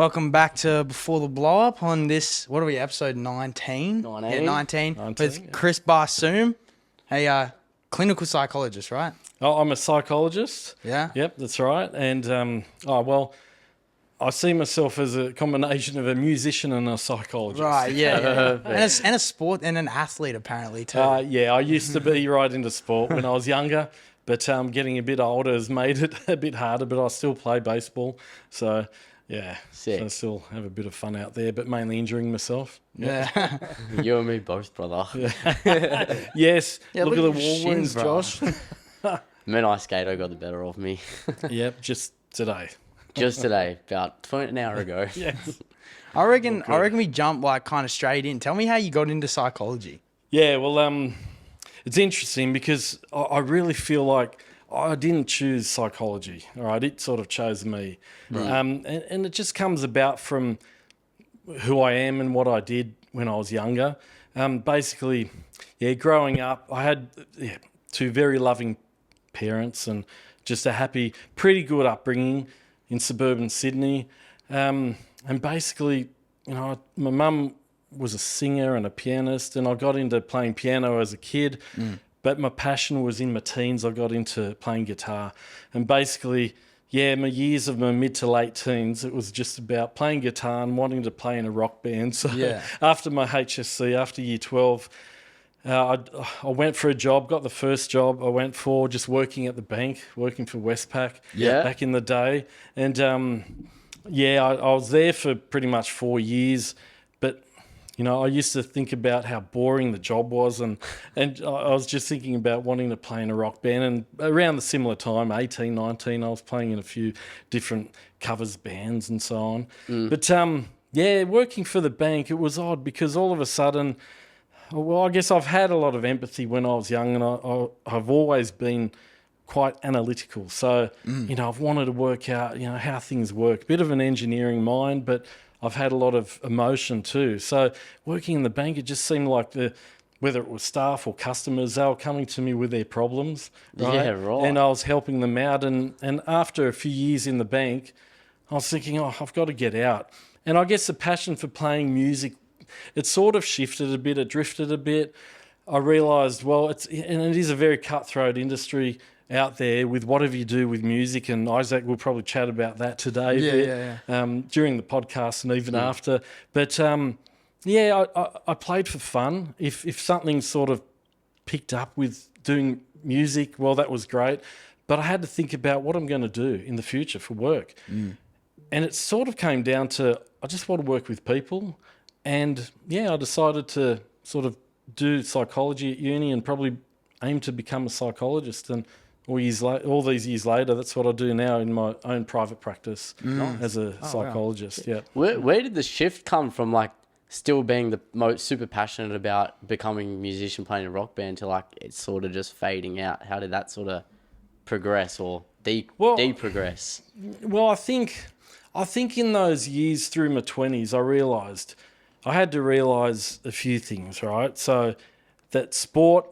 Welcome back to Before the Blow Up on this, what are we, episode 19? 19. Yeah, 19 19, with yeah. Chris Barsoum, a clinical psychologist, right? Oh, I'm a psychologist. Yeah? Yep, that's right. And, I see myself as a combination of a musician and a psychologist. Right, yeah. And a sport and an athlete, apparently, too. I used to be right into sport when I was younger, but getting a bit older has made it a bit harder, but I still play baseball. So, yeah, Sick. so I still have a bit of fun out there, but mainly injuring myself. Yeah. You and me both, brother. Yes, Yeah, look at the your wall wounds, shins, bro. Josh. Man, I skater got the better of me. Yep, just today. Just today, about an hour ago. Yes. I reckon we jump like kind of straight in. Tell me how you got into psychology. Yeah, well, it's interesting because I really feel like I didn't choose psychology, all right? It sort of chose me. Right. And it just comes about from who I am and what I did when I was younger. Basically, growing up, I had two very loving parents and just a happy, pretty good upbringing in suburban Sydney. And basically, my mum was a singer and a pianist, and I got into playing piano as a kid. But my passion was in my teens. I got into playing guitar. And basically, my years of my mid to late teens, it was just about playing guitar and wanting to play in a rock band. So after my HSC, after year 12, I went for a job, got the first job I went for, just working at the bank, working for Westpac back in the day. And I was there for pretty much 4 years. But, I used to think about how boring the job was. And I was just thinking about wanting to play in a rock band. And around the similar time, 18, 19, I was playing in a few different covers bands and so on. But, working for the bank, it was odd because all of a sudden... Well, I guess I've had a lot of empathy when I was young, and I've always been quite analytical. So, I've wanted to work out, how things work. Bit of an engineering mind, but I've had a lot of emotion too. So working in the bank, it just seemed like whether it was staff or customers, they were coming to me with their problems, right? Yeah, right. And I was helping them out. And after a few years in the bank, I was thinking, I've got to get out. And I guess the passion for playing music, it sort of shifted a bit, it drifted a bit. I realised, it is a very cutthroat industry out there with whatever you do with music, and Isaac will probably chat about that today during the podcast and even after. But, I played for fun. If something sort of picked up with doing music, well, that was great. But I had to think about what I'm going to do in the future for work. And it sort of came down to, I just want to work with people. And, I decided to sort of do psychology at uni and probably aim to become a psychologist. And all these years later, that's what I do now in my own private practice as a psychologist. Wow. Yeah. Where did the shift come from, like, still being the most super passionate about becoming a musician, playing a rock band, to, like, it's sort of just fading out? How did that sort of progress or de-progress? Well, I think in those years through my 20s, I had to realise a few things, right? So that sport,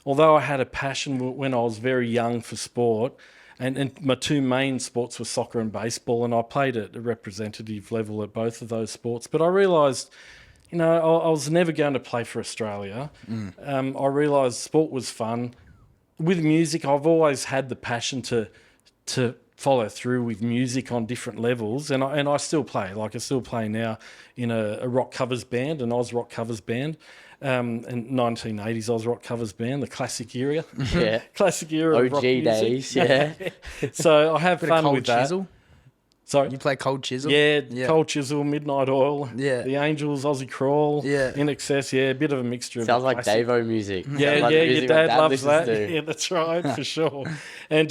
although I had a passion when I was very young for sport, and my two main sports were soccer and baseball, and I played at a representative level at both of those sports, but I realised, I was never going to play for Australia. I realised sport was fun. With music, I've always had the passion to follow through with music on different levels, and I still play. Like, I still play now in a rock covers band, an Oz rock covers band. In 1980s Oz rock covers band, the classic era. Classic era OG of rock music. days, yeah. So I have fun Cold with that. Chisel? Sorry? You play Cold Chisel? Yeah, Cold Chisel, Midnight Oil, the Angels, Aussie Crawl, In Excess, a bit of a mixture. Sounds of like Davo music. Yeah, like your dad loves that. To. Yeah, that's right, for sure. And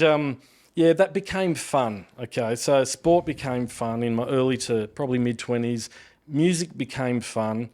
that became fun. Okay, so sport became fun in my early to probably mid-20s. Music became fun.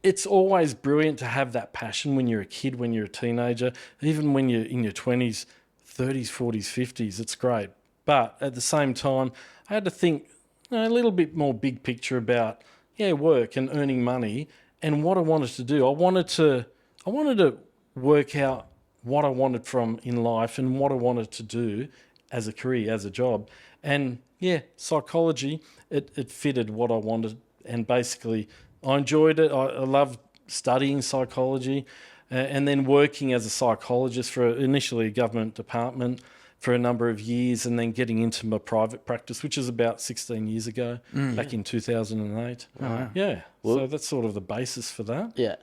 It's always brilliant to have that passion when you're a kid, when you're a teenager, even when you're in your 20s, 30s, 40s, 50s. It's great. But at the same time, I had to think a little bit more big picture about work and earning money and what I wanted to do. I wanted to work out what I wanted from in life and what I wanted to do as a career, as a job. And yeah, psychology, it fitted what I wanted. And basically, I enjoyed it. I loved studying psychology and then working as a psychologist for initially a government department for a number of years, and then getting into my private practice, which is about 16 years ago, back in 2008. Yeah, so that's sort of the basis for that. Yeah.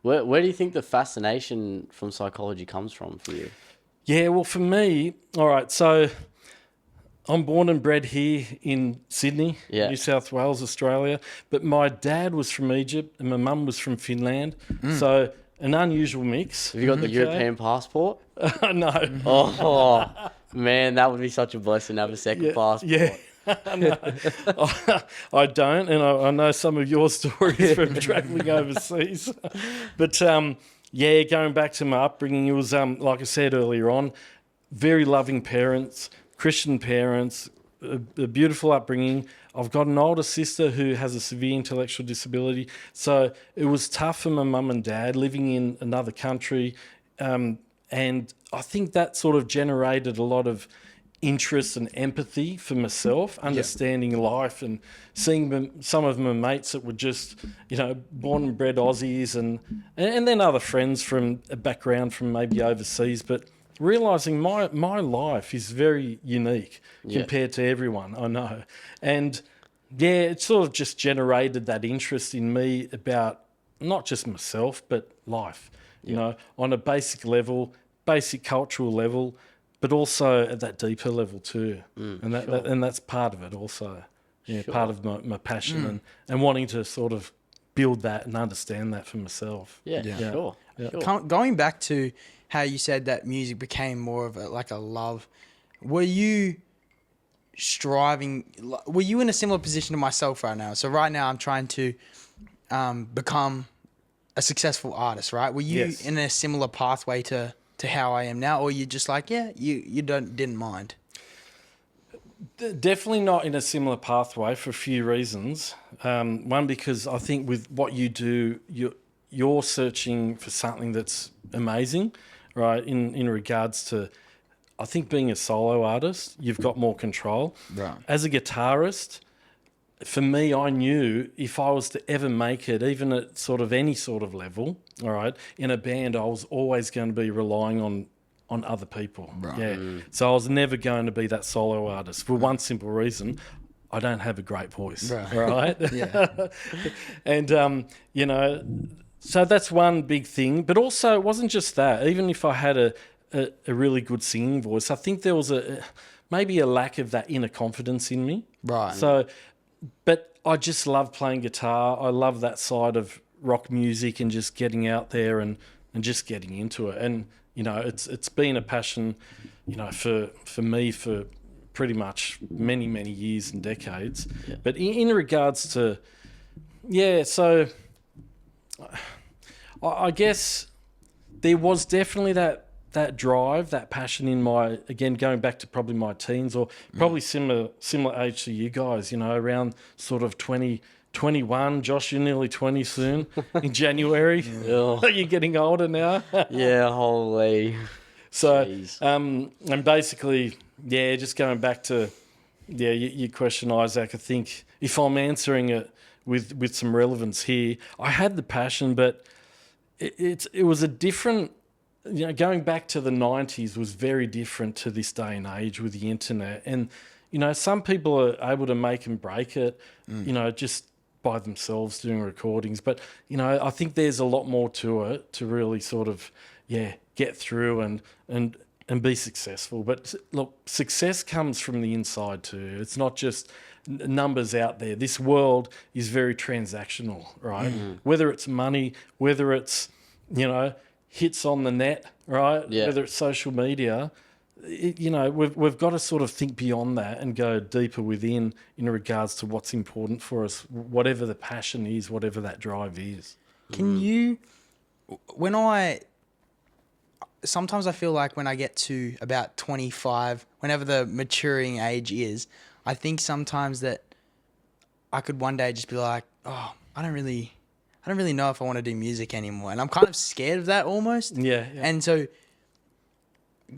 Where do you think the fascination from psychology comes from for you? Yeah, well, for me, all right, so I'm born and bred here in Sydney, New South Wales, Australia, but my dad was from Egypt and my mum was from Finland, so an unusual mix. Have you got the European passport? No. Oh, man, that would be such a blessing to have a second passport. Yeah. No, I don't, and I know some of your stories from travelling overseas. But yeah, going back to my upbringing, it was like I said earlier on, very loving parents, Christian parents, a beautiful upbringing. I've got an older sister who has a severe intellectual disability, so it was tough for my mum and dad living in another country, and I think that sort of generated a lot of interest and empathy for myself, understanding life and seeing some of my mates that were just, born and bred Aussies and then other friends from a background from maybe overseas, but realising my life is very unique compared to everyone I know. And yeah, it sort of just generated that interest in me about not just myself, but life, on a basic level, basic cultural level, but also at that deeper level too. And that's part of it also. Yeah, part of my passion and wanting to sort of build that and understand that for myself. Sure. Going back to how you said that music became more of a love, were you in a similar position to myself right now? So right now I'm trying to become a successful artist, right? Were you in a similar pathway to how I am now, or you just like, you didn't mind? Definitely not in a similar pathway for a few reasons. One, because I think with what you do, you're searching for something that's amazing, right? In regards to, I think being a solo artist, you've got more control. Right. As a guitarist, for me, I knew if I was to ever make it, even at sort of any sort of level, all right, in a band, I was always going to be relying on other people. Right. Yeah. So I was never going to be that solo artist for one simple reason. I don't have a great voice. Right. Yeah. And, so that's one big thing. But also, it wasn't just that. Even if I had a really good singing voice, I think there was maybe a lack of that inner confidence in me. Right. So, but I just love playing guitar. I love that side of rock music and just getting out there and just getting into it. And, it's been a passion, for me for pretty much many, many years and decades. Yeah. But in regards to, so I guess there was definitely that drive, that passion in again, going back to probably my teens or probably similar age to you guys, around sort of 21. Josh, you're nearly 20 soon in January. Are you getting older now? Yeah, holy. So, and basically, just going back to, your question, Isaac, I think if I'm answering it with some relevance here, I had the passion, but it was a different, going back to the 90s was very different to this day and age with the internet. And, some people are able to make and break it, just by themselves doing recordings. But, I think there's a lot more to it to really sort of, get through and be successful. But look, success comes from the inside too. It's not just numbers out there. This world is very transactional, right? Whether it's money, whether it's, hits on the net, right? Yeah. Whether it's social media, we've got to sort of think beyond that and go deeper within in regards to what's important for us, whatever the passion is, whatever that drive is. Can you, sometimes I feel like when I get to about 25, whenever the maturing age is, I think sometimes that I could one day just be like, oh, I don't really know if I want to do music anymore. And I'm kind of scared of that almost. Yeah. And so,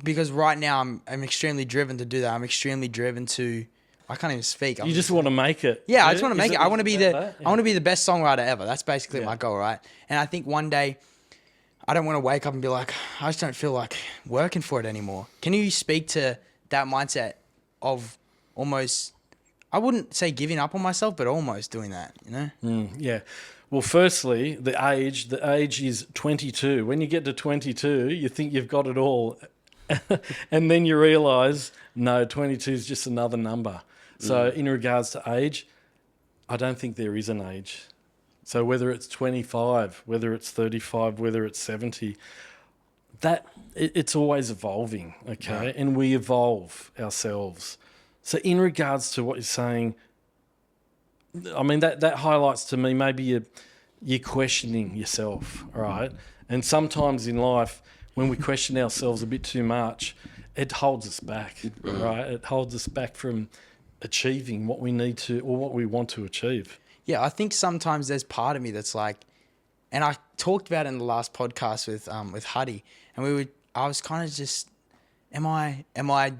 because right now I'm extremely driven to do that. I'm extremely driven to I can't even speak. You just want to make it. Yeah, I just want to make it. I want to be that? I want to be the best songwriter ever. That's basically Yeah. my goal, right? And I think one day I don't want to wake up and be like, I just don't feel like working for it anymore. Can you speak to that mindset of almost, I wouldn't say giving up on myself, but almost doing that, you know? Yeah. Well, firstly, the age is 22. When you get to 22, you think you've got it all. And then you realise, no, 22 is just another number. So in regards to age, I don't think there is an age. So whether it's 25, whether it's 35, whether it's 70, it's always evolving, okay? Right. And we evolve ourselves. So in regards to what you're saying, I mean, that highlights to me maybe you're questioning yourself, all right? And sometimes in life, when we question ourselves a bit too much, it holds us back, right? It holds us back from achieving what we need to or what we want to achieve. Yeah, I think sometimes there's part of me that's like, and I talked about it in the last podcast with Huddy, and I was kind of just, am I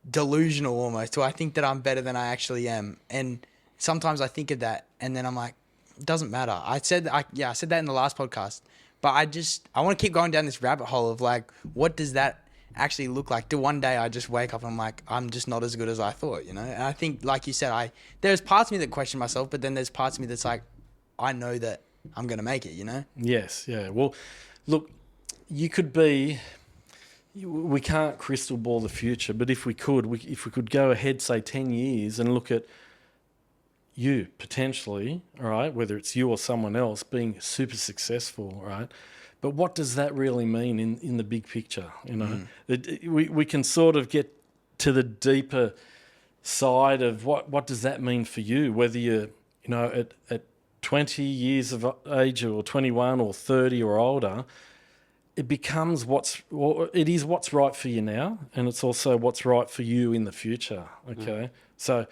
delusional almost? Do I think that I'm better than I actually am? And sometimes I think of that, and then I'm like, it doesn't matter. I said that in the last podcast, but I want to keep going down this rabbit hole of like, what does that actually look like? Do one day I just wake up and I'm like, I'm just not as good as I thought, you know? And I think, like you said, there's parts of me that question myself, but then there's parts of me that's like, I know that I'm going to make it, you know? Yes, yeah. Well, look, we can't crystal ball the future, but if we could go ahead, say 10 years and look at you potentially, all right, whether it's you or someone else being super successful, all right, but what does that really mean in the big picture, you know? We can sort of get to the deeper side of what does that mean for you, whether you're, you know, at 20 years of age or 21 or 30 or older. It becomes what's right for you now, and it's also what's right for you in the future, okay? So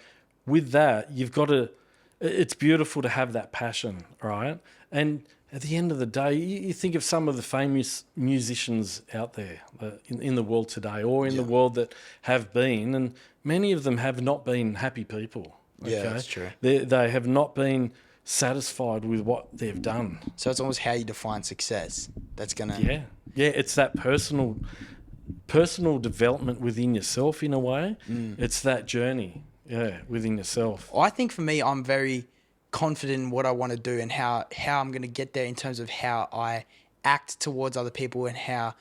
with that, it's beautiful to have that passion, right? And at the end of the day, you think of some of the famous musicians out there in the world today or in the world that have been, and many of them have not been happy people, okay? Yeah, that's true. They have not been satisfied with what they've done. So it's almost how you define success. That's going to... Yeah, it's that personal development within yourself in a way. It's that journey, within yourself. I think for me, I'm very confident in what I want to do and how I'm going to get there in terms of how I act towards other people and how,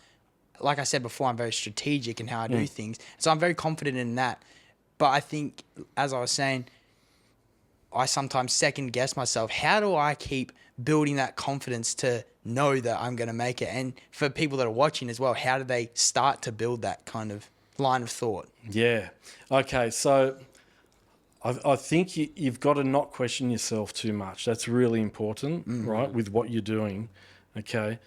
like I said before, I'm very strategic in how I do things. So I'm very confident in that. But I think, as I was saying, I sometimes second guess myself. How do I keep building that confidence to know that I'm going to make it? And for people that are watching as well, how do they start to build that kind of line of thought? Yeah. Okay, so I think you've got to not question yourself too much. That's really important, right, with what you're doing, okay?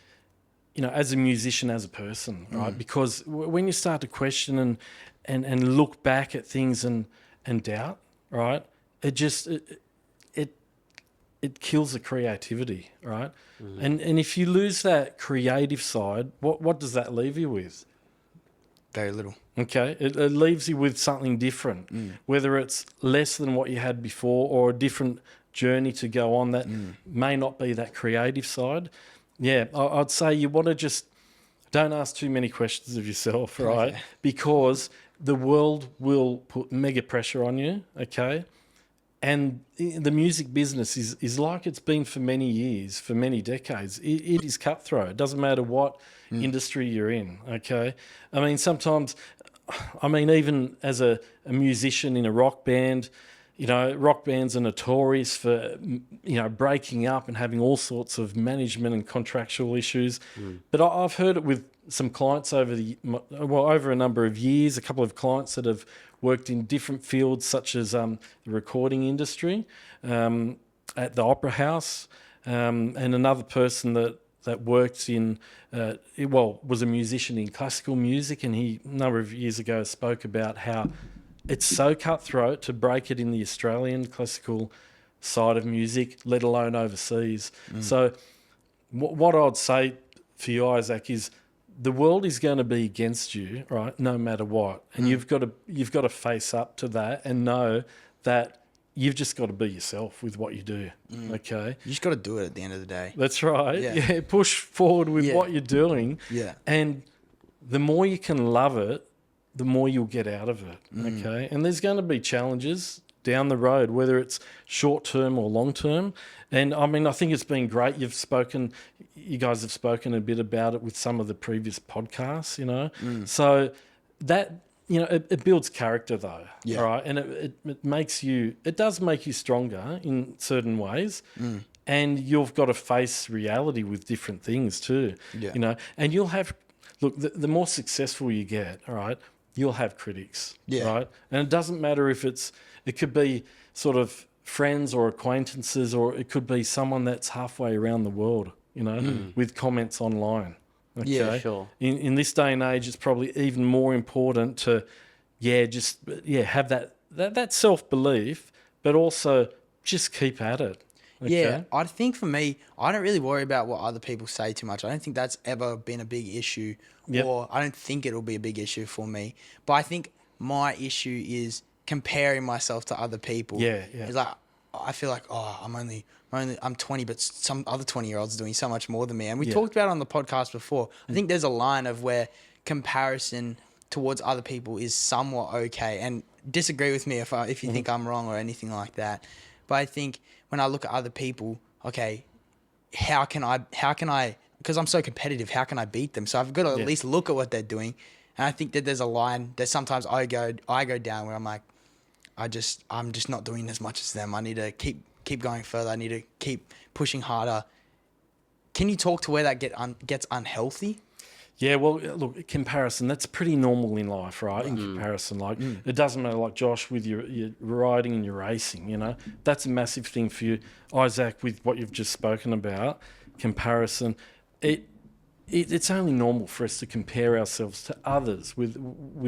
You know, as a musician, as a person, right? Because when you start to question and look back at things and doubt, right, it kills the creativity, right? And if you lose that creative side, what does that leave you with? Very little. Okay, it leaves you with something different, whether it's less than what you had before or a different journey to go on that may not be that creative side. Yeah, I'd say you want to just don't ask too many questions of yourself, right? Okay. Because the world will put mega pressure on you, okay? And the music business is like it's been for many years, for many decades. It is cutthroat. It doesn't matter what industry you're in, okay? I mean, sometimes, even as a musician in a rock band, you know, rock bands are notorious for, you know, breaking up and having all sorts of management and contractual issues. But I've heard it with some clients over a number of years, a couple of clients that have worked in different fields such as the recording industry, at the Opera House, and another person that worked in, was a musician in classical music, and he, a number of years ago, spoke about how it's so cutthroat to break it in the Australian classical side of music, let alone overseas. So what I'd say for you, Isaac, is the world is going to be against you, right? No matter what, and you've got to face up to that and know that you've just got to be yourself with what you do. Okay. You just got to do it at the end of the day. That's right. Yeah. Yeah. Push forward with Yeah. what you're doing. Yeah. And the more you can love it, the more you'll get out of it. Okay. And there's going to be challenges down the road, whether it's short term or long term. And I mean, I think it's been great. You guys have spoken a bit about it with some of the previous podcasts, you know. So that, you know, it builds character though. Yeah. Right. And it does make you stronger in certain ways. And you've got to face reality with different things too. Yeah. You know, and you'll have, look, the more successful you get, all right, you'll have critics. Yeah. Right. And it doesn't matter if it could be sort of friends or acquaintances, or it could be someone that's halfway around the world, you know, with comments online. Okay? Yeah, sure. In this day and age, it's probably even more important to, have that self-belief, but also just keep at it. Okay? Yeah, I think for me, I don't really worry about what other people say too much. I don't think that's ever been a big issue, or I don't think it'll be a big issue for me. But I think my issue is comparing myself to other people. Yeah. It's like, I feel like, I'm 20, but some other 20-year-olds are doing so much more than me. And we talked about it on the podcast before. I think there's a line of where comparison towards other people is somewhat okay. And disagree with me if you think I'm wrong or anything like that. But I think when I look at other people, okay, how can I, because I'm so competitive, how can I beat them? So I've got to at least look at what they're doing. And I think that there's a line that sometimes I go down where I'm like, I'm just not doing as much as them. I need to keep going further. I need to keep pushing harder. Can you talk to where that gets unhealthy? Yeah, well, look, comparison, that's pretty normal in life, right? In comparison, like, it doesn't matter, like Josh, with your riding and your racing, you know, that's a massive thing for you. Isaac, with what you've just spoken about, comparison, it's only normal for us to compare ourselves to others with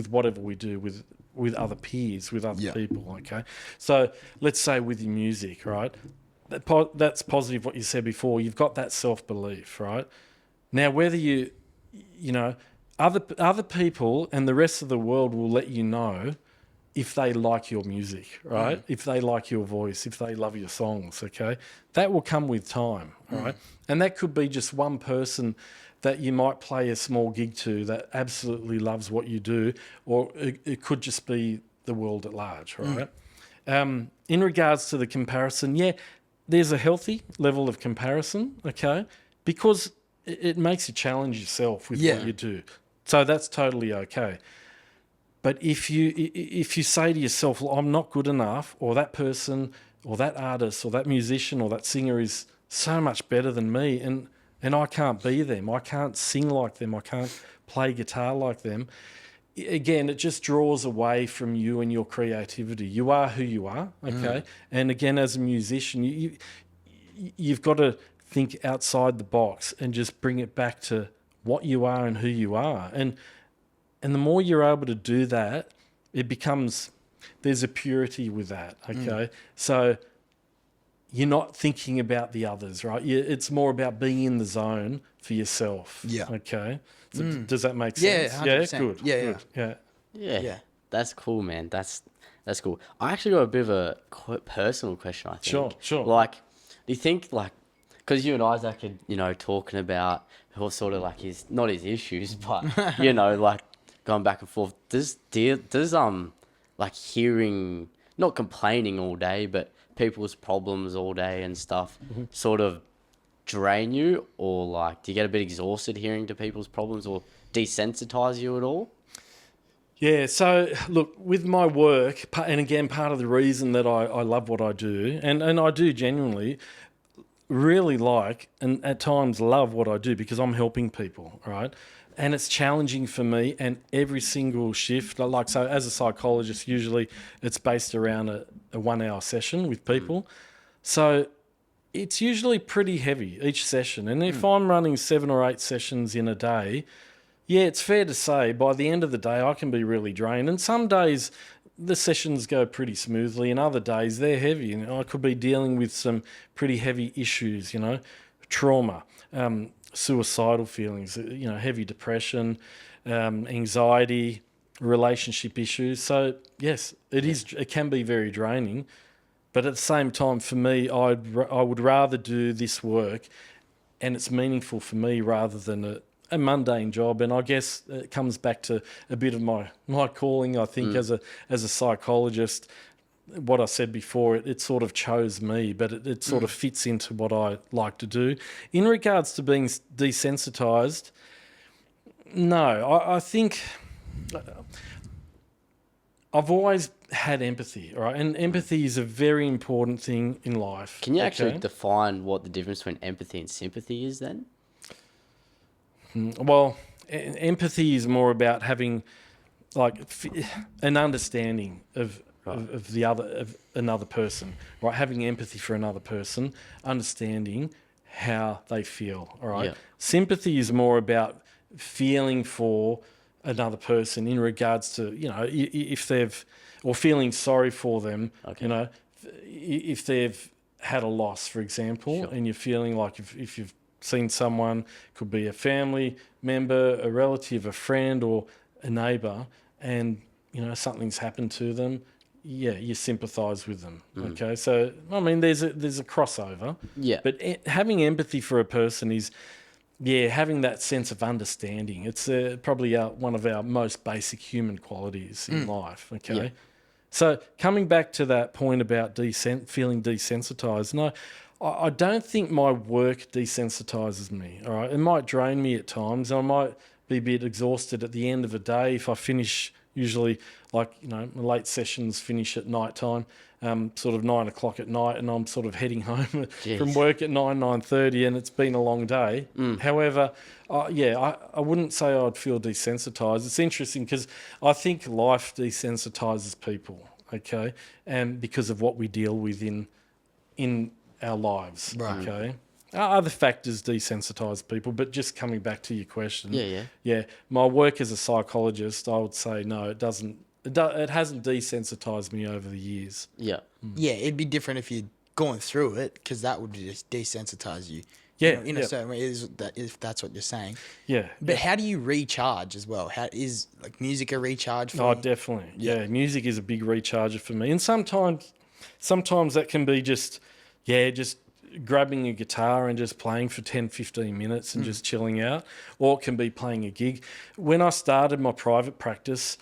whatever we do, with other peers, with other people, okay? So let's say with your music, right? That's positive what you said before. You've got that self-belief, right? Now, whether you know, other people and the rest of the world will let you know if they like your music, right? If they like your voice, if they love your songs, okay? That will come with time, all right? And that could be just one person that you might play a small gig to that absolutely loves what you do, or it could just be the world at large, right? In regards to the comparison, there's a healthy level of comparison, okay? Because it makes you challenge yourself with what you do. So that's totally okay. But if you say to yourself, well, I'm not good enough, or that person or that artist or that musician or that singer is so much better than me, and I can't be them, I can't sing like them, I can't play guitar like them, again, it just draws away from you and your creativity. You are who you are, okay? And again, as a musician, you've got to think outside the box and just bring it back to what you are and who you are. And the more you're able to do that, there's a purity with that, okay? So you're not thinking about the others, right? It's more about being in the zone for yourself. Yeah. Okay. So does that make sense? Yeah, 100%. Yeah, good. Yeah, good. Yeah. That's cool, man. That's cool. I actually got a bit of a personal question, I think. Sure. Like, do you think, like, because you and Isaac are, you know, talking about sort of like not his issues, but, you know, like going back and forth, does like hearing, not complaining all day, but people's problems all day and stuff sort of drain you, or like do you get a bit exhausted hearing to people's problems, or desensitize you at all? Yeah, so look, with my work, and again, part of the reason that I love what I do, and I do genuinely really like and at times love what I do, because I'm helping people, right? And it's challenging for me, and every single shift, like, so as a psychologist, usually it's based around a 1 hour session with people. So it's usually pretty heavy each session. And if I'm running 7 or 8 sessions in a day, it's fair to say by the end of the day, I can be really drained. And some days the sessions go pretty smoothly, and other days they're heavy. You know, I could be dealing with some pretty heavy issues, you know, trauma, suicidal feelings, you know, heavy depression, anxiety, relationship issues. So yes, it can be very draining, but at the same time, for me, I would rather do this work, and it's meaningful for me rather than a mundane job. And I guess it comes back to a bit of my calling. I think as a psychologist, what I said before, it sort of chose me, but it sort of fits into what I like to do. In regards to being desensitized, no, I think I've always had empathy, all right? And empathy is a very important thing in life. Can you actually define what the difference between empathy and sympathy is then? Well, empathy is more about having like an understanding of another person, right? Having empathy for another person, understanding how they feel, all right? Yeah. Sympathy is more about feeling for another person in regards to, if they've, or feeling sorry for them, if they've had a loss, for example, and you're feeling like if you've seen someone, could be a family member, a relative, a friend, or a neighbour, and, something's happened to them, you sympathise with them. Okay, so I mean, there's a crossover. Yeah. But having empathy for a person is, having that sense of understanding. It's probably one of our most basic human qualities in life. Okay, Yeah. so coming back to that point about feeling desensitized, no, I don't think my work desensitizes me. All right, it might drain me at times. I might be a bit exhausted at the end of a day if I finish. Usually, like, my late sessions finish at night time, sort of 9 o'clock at night, and I'm sort of heading home from work at 9:30, and it's been a long day. However, I wouldn't say I'd feel desensitized. It's interesting because I think life desensitizes people, okay, and because of what we deal with in our lives, Right. okay. Other factors desensitise people, but just coming back to your question, my work as a psychologist, I would say no, it doesn't. It hasn't desensitised me over the years. Yeah. Yeah, it'd be different if you'd gone through it, because that would just desensitize you. Yeah, in a certain way, if that's what you're saying. Yeah, But how do you recharge as well? How is like music a recharge for oh, you? definitely. Yeah, music is a big recharger for me, and sometimes that can be just grabbing a guitar and just playing for 10-15 minutes and just chilling out, or it can be playing a gig. When I started my private practice,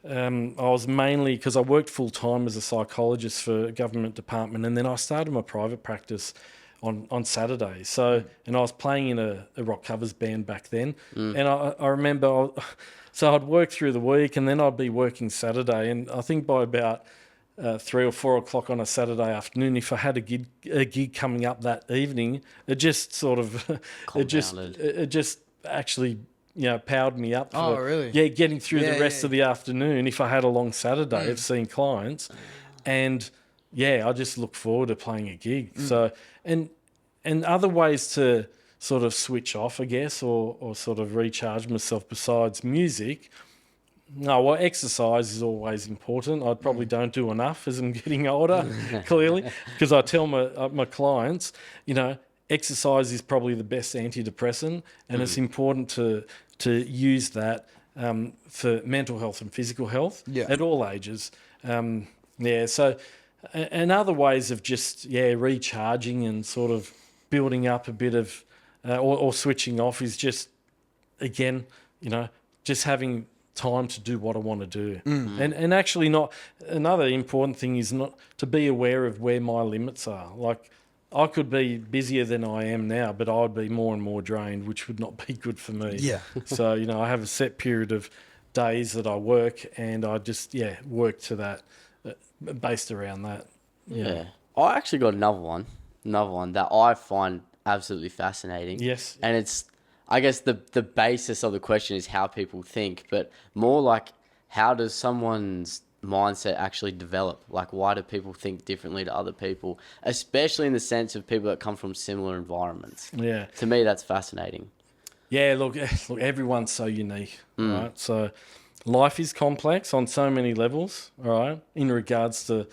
I was mainly, because I worked full-time as a psychologist for a government department, and then I started my private practice on Saturdays. So, and I was playing in a rock covers band back then, and I remember, so I'd work through the week, and then I'd be working Saturday, and I think by about 3 or 4 o'clock on a Saturday afternoon, if I had a gig coming up that evening, it just sort of it just actually powered me up for really? getting through the rest of the afternoon if I had a long Saturday of seeing clients, and I just look forward to playing a gig. So and other ways to sort of switch off, I guess, or sort of recharge myself besides music. No, well, exercise is always important. I probably don't do enough as I'm getting older, clearly, because I tell my clients, exercise is probably the best antidepressant, and it's important to use that for mental health and physical health at all ages. So, and other ways of just recharging and sort of building up a bit of or switching off is just, again, just having time to do what I want to do. And actually, not another important thing is not to be aware of where my limits are. Like, I could be busier than I am now, but I'd be more and more drained, which would not be good for me. Yeah. So, I have a set period of days that I work, and I just work to that, based around that. Yeah. I actually got another one that I find absolutely fascinating. Yes. And it's, I guess the basis of the question is how people think, but more like, how does someone's mindset actually develop? Like, why do people think differently to other people, especially in the sense of people that come from similar environments? Yeah. To me, that's fascinating. Yeah, look, everyone's so unique, right? So life is complex on so many levels, right, in regards to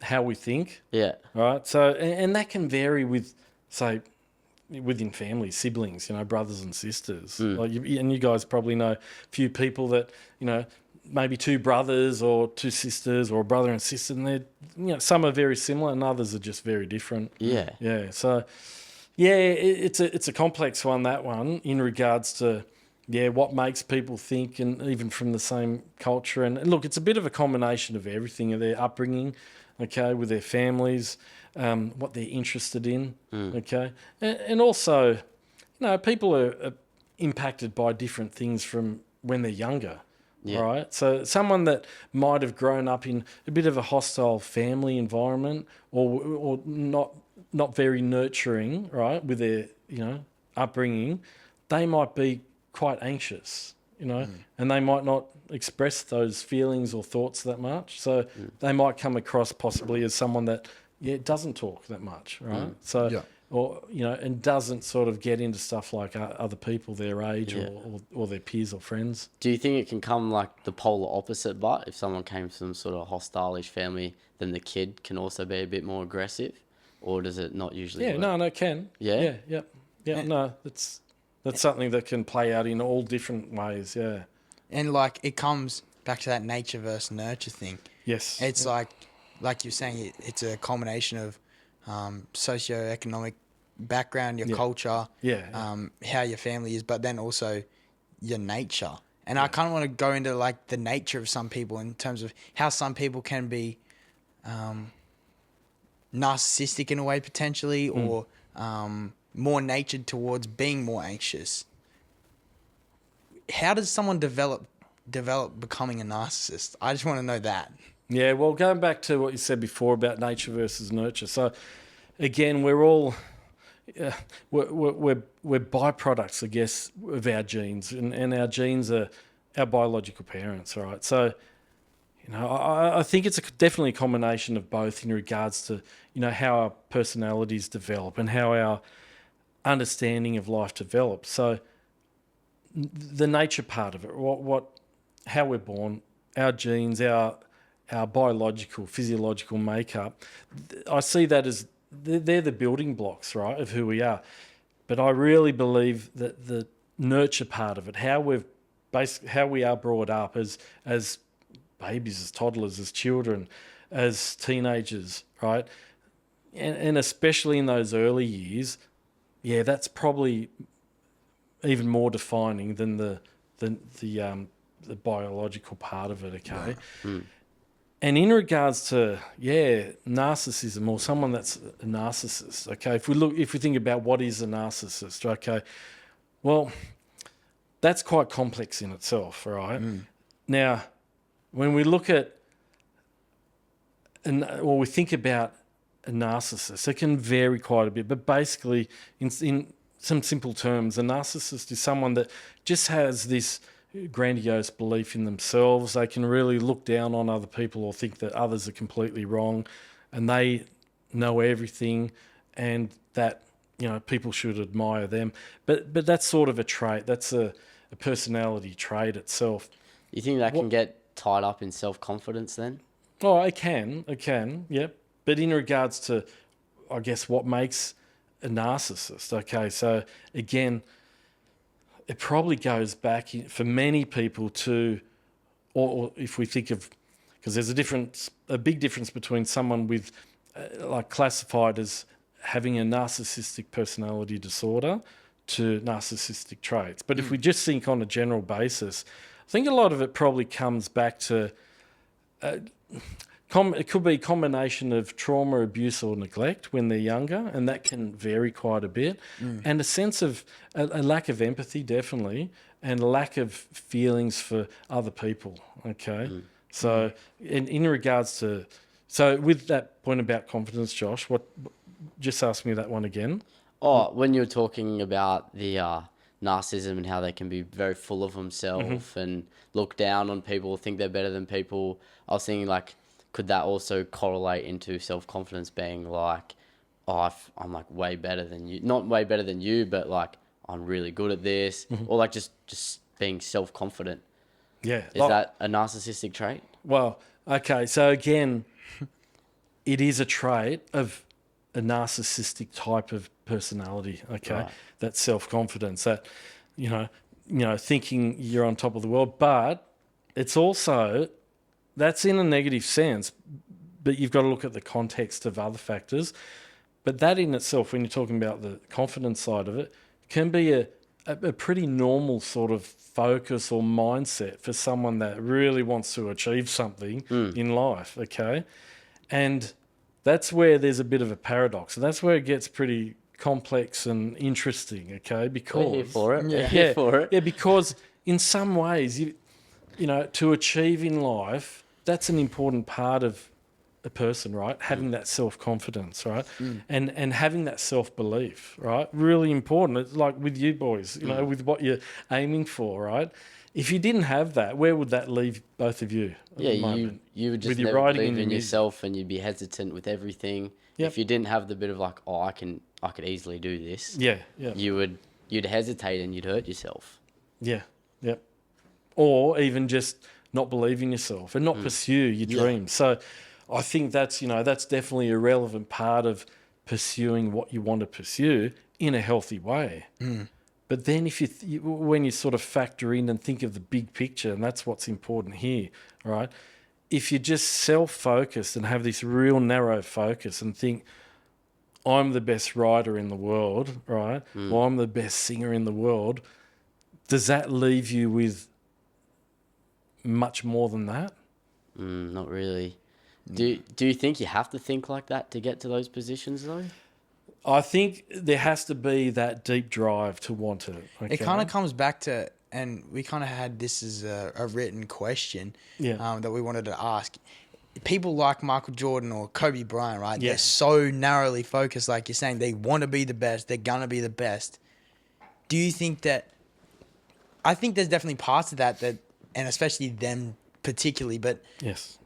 how we think. Yeah. Right. So, and that can vary with, say, within families, siblings, brothers and sisters. Like and you guys probably know a few people that, maybe two brothers or two sisters or a brother and sister, and they're, some are very similar and others are just very different. Yeah. Yeah. So, it's a complex one, that one, in regards to, what makes people think, and even from the same culture. And look, it's a bit of a combination of everything, of their upbringing, okay, with their families, what they're interested in, okay. And also, people are impacted by different things from when they're younger. Yeah. Right. So someone that might have grown up in a bit of a hostile family environment, or not very nurturing, right, with their upbringing, they might be quite anxious, and they might not express those feelings or thoughts that much. So they might come across possibly as someone that doesn't talk that much, right? So. Yeah. Or and doesn't sort of get into stuff like other people their age, or their peers or friends. Do you think it can come like the polar opposite? But if someone came from some sort of hostile-ish family, then the kid can also be a bit more aggressive, or does it not usually? Yeah, work? no, it can. Yeah. No, that's something that can play out in all different ways. Yeah, and like it comes back to that nature versus nurture thing. Yes, it's like you're saying, it's a combination of socioeconomic background, your culture, how your family is, but then also your nature. And I kind of want to go into like the nature of some people in terms of how some people can be narcissistic in a way potentially, or more natured towards being more anxious. How does someone develop becoming a narcissist? I just want to know that. Yeah, well, going back to what you said before about nature versus nurture. So, again, we're all we're byproducts, I guess, of our genes, and our genes are our biological parents, right? So, I think it's definitely a combination of both in regards to how our personalities develop and how our understanding of life develops. So, the nature part of it, how we're born, our genes, our biological, physiological makeup, I see that as they're the building blocks, right, of who we are. But I really believe that the nurture part of it, how we are brought up as babies, as toddlers, as children, as teenagers, right, and especially in those early years, that's probably even more defining than the biological part of it. Okay. And in regards to, narcissism, or someone that's a narcissist, okay, if we think about what is a narcissist, okay, well, that's quite complex in itself, right? Now, when we look at, we think about a narcissist, it can vary quite a bit, but basically, in some simple terms, a narcissist is someone that just has this grandiose belief in themselves. They can really look down on other people or think that others are completely wrong, and they know everything, and that people should admire them. But that's sort of a trait. That's a personality trait itself. You think that can get tied up in self-confidence then? Oh, it can, yep. But in regards to, I guess, what makes a narcissist, okay, so again, it probably goes back for many people to, or if we think of, because there's a big difference between someone with, like, classified as having a narcissistic personality disorder to narcissistic traits. But if we just think on a general basis, I think a lot of it probably comes back to, it could be a combination of trauma, abuse, or neglect when they're younger, and that can vary quite a bit. And a sense of a lack of empathy, definitely, and a lack of feelings for other people. Okay, so in regards to, so with that point about confidence, Josh, just ask me that one again. Oh, when you were talking about the narcissism and how they can be very full of themselves and look down on people, think they're better than people, I was thinking, like, could that also correlate into self-confidence being like, oh, I'm like way better than you, not way better than you, but like I'm really good at this, or like just being self-confident. Yeah. Is that a narcissistic trait? Well, okay. So again, it is a trait of a narcissistic type of personality. Okay. Right. That self-confidence, that, thinking you're on top of the world, but it's also, that's in a negative sense, but you've got to look at the context of other factors. But that in itself, when you're talking about the confidence side of it, can be a pretty normal sort of focus or mindset for someone that really wants to achieve something in life, okay? And that's where there's a bit of a paradox. And that's where it gets pretty complex and interesting, okay? Because We're here for it. We're here for it. Yeah, because in some ways, you know, to achieve in life, that's an important part of a person, right? Having that self-confidence, right? And having that self-belief, right? Really important. It's like with you boys, you know, with what you're aiming for, right? If you didn't have that, where would that leave both of you at the moment? You would just With your never writing believe and in your yourself, and you'd be hesitant with everything. Yep. If you didn't have the bit of like, oh, I could easily do this. Yeah. You'd hesitate and you'd hurt yourself. Yeah. Or even just not believe in yourself and not pursue your dreams. So I think that's definitely a relevant part of pursuing what you want to pursue in a healthy way. But then if when you sort of factor in and think of the big picture, and that's what's important here, right? If you're just self-focused and have this real narrow focus and think, I'm the best writer in the world, right? Or I'm the best singer in the world, does that leave you with much more than that? Not really. Do you think you have to think like that to get to those positions though? I think there has to be that deep drive to want it. Okay? It kind of comes back to, and we kind of had this as a written question that we wanted to ask. People like Michael Jordan or Kobe Bryant, right? Yeah. They're so narrowly focused, like you're saying. They want to be the best. They're going to be the best. Do you think that... I think there's definitely parts of that, and especially them particularly, but yes,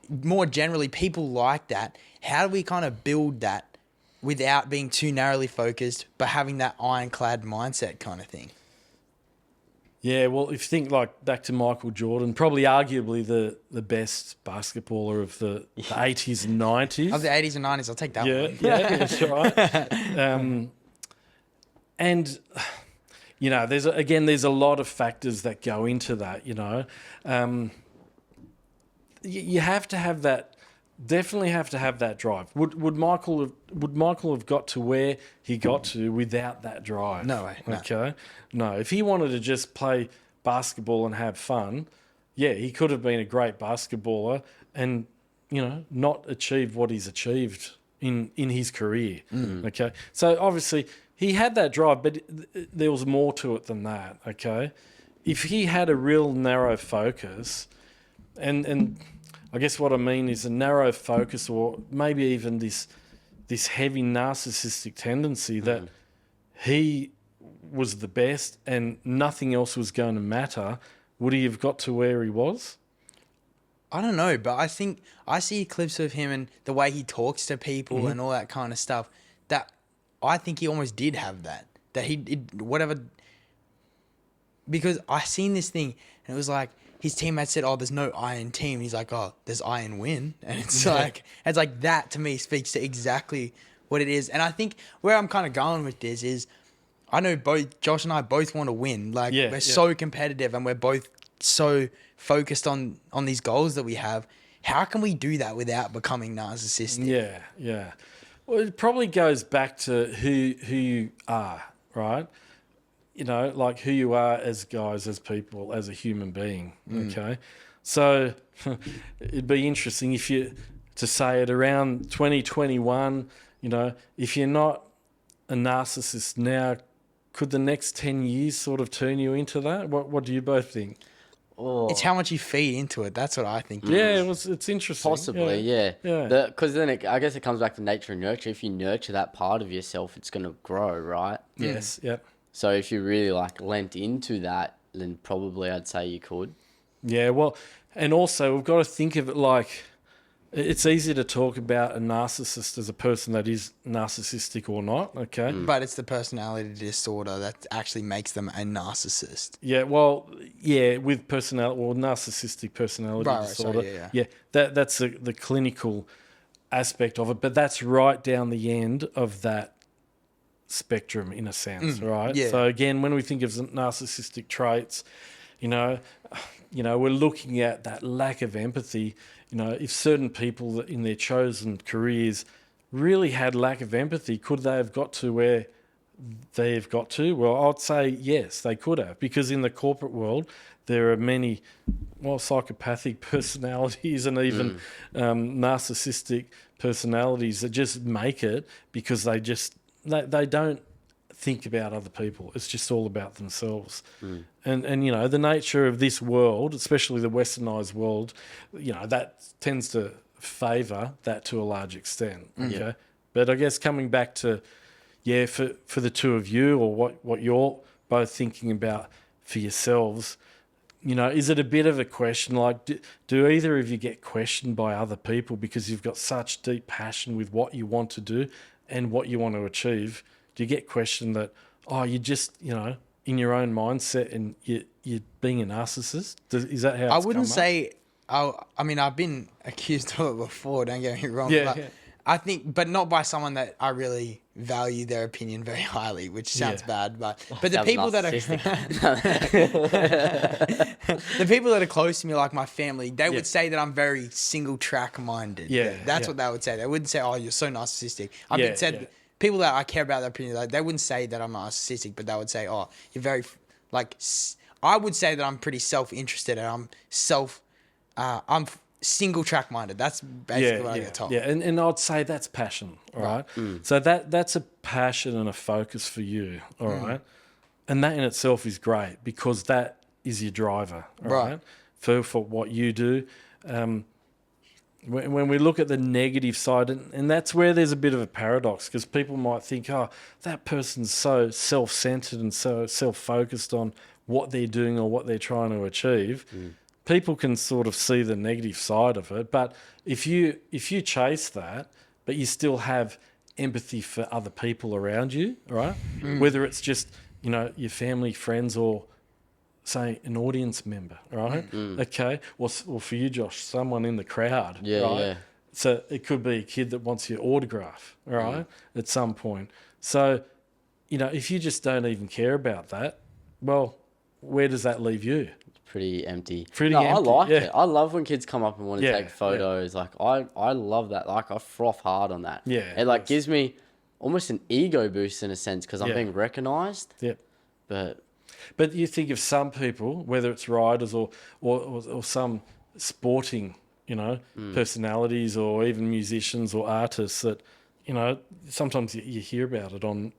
more generally, people like that. How do we kind of build that without being too narrowly focused, but having that ironclad mindset kind of thing? Yeah, well, if you think like back to Michael Jordan, probably arguably the best basketballer of the 80s and 90s. Of the 80s and 90s, I'll take that one. Yeah, that's right. And, you know, there's a lot of factors that go into that, you know. You have to have that. Definitely have to have that drive. Would Michael have got to where he got to without that drive? No way. No. Okay. No. If he wanted to just play basketball and have fun, yeah, he could have been a great basketballer and, you know, not achieved what he's achieved in his career. Okay. So obviously he had that drive, but there was more to it than that. Okay. If he had a real narrow focus and I guess what I mean is a narrow focus, or maybe even this heavy narcissistic tendency that he was the best and nothing else was going to matter, would he have got to where he was? I don't know, but I think I see clips of him and the way he talks to people and all that kind of stuff, that I think he almost did have that. That he did whatever... Because I seen this thing and it was like, his teammates said, "Oh, there's no I in team." He's like, "Oh, there's I in win," and it's like that to me speaks to exactly what it is. And I think where I'm kind of going with this is, I know both Josh and I both want to win. Like we're so competitive and we're both so focused on these goals that we have. How can we do that without becoming narcissistic? Yeah. Well, it probably goes back to who you are, right? You know, like who you are as guys, as people, as a human being, okay? So it'd be interesting if you, to say it around 2021, you know, if you're not a narcissist now, could the next 10 years sort of turn you into that? What do you both think? Oh. It's how much you feed into it. That's what I think. Yeah, it's interesting. Possibly, yeah. Because then I guess it comes back to nature and nurture. If you nurture that part of yourself, it's going to grow, right? Yes, yep. So if you really like lent into that, then probably I'd say you could. Yeah, well, and also we've got to think of it like, it's easy to talk about a narcissist as a person that is narcissistic or not, okay? But it's the personality disorder that actually makes them a narcissist. Yeah, well, yeah, with personality or narcissistic personality disorder. Sorry, yeah. That's the clinical aspect of it, but that's right down the end of that spectrum in a sense, right? Yeah. So again, when we think of narcissistic traits, we're looking at that lack of empathy. If certain people in their chosen careers really had lack of empathy, could they have got to where they've got to? Well, I'd say yes, they could have, because in the corporate world, there are many, psychopathic personalities and even narcissistic personalities that just make it because they don't think about other people. It's just all about themselves. And the nature of this world, especially the westernized world, that tends to favour that to a large extent. Okay. But I guess coming back to, for the two of you, or what you're both thinking about for yourselves, is it a bit of a question? Like, do either of you get questioned by other people because you've got such deep passion with what you want to do and what you want to achieve? Do you get questioned that, you're just, in your own mindset and you're being a narcissist? Is that how it's I wouldn't come up? say, I've been accused of it before, don't get me wrong. Yeah, but yeah. I think, but not by someone that I really value their opinion very highly, which sounds bad, but the Sounds people that are the people that are close to me, like my family, they would say that I'm very single track minded. Yeah, That's yeah. what they would say. They wouldn't say, "Oh, you're so narcissistic." I've Yeah, been said yeah. people that I care about their opinion, they wouldn't say that I'm narcissistic, but they would say, "Oh, you're very I would say that I'm pretty self interested and I'm single track minded. That's basically what I get told. Yeah, and I'd say that's passion, all right? So that's a passion and a focus for you, all right? And that in itself is great because that is your driver, all right? For what you do. When we look at the negative side, and that's where there's a bit of a paradox, because people might think, that person's so self-centered and so self-focused on what they're doing or what they're trying to achieve. People can sort of see the negative side of it, but if you chase that, but you still have empathy for other people around you, right? Whether it's just your family, friends, or say an audience member, right? Okay, or for you, Josh, someone in the crowd, right? Yeah. So it could be a kid that wants your autograph, right? At some point. So if you just don't even care about that, well, where does that leave you? Pretty empty. Empty, I like yeah. it. I love when kids come up and want to Yeah, take photos. Like I love that. Like I froth hard on that. Yeah, It like yes. gives me almost an ego boost in a sense because I'm Yeah. being recognized. Yeah. But you think of some people, whether it's riders or some sporting, personalities, or even musicians or artists that, sometimes you hear about it on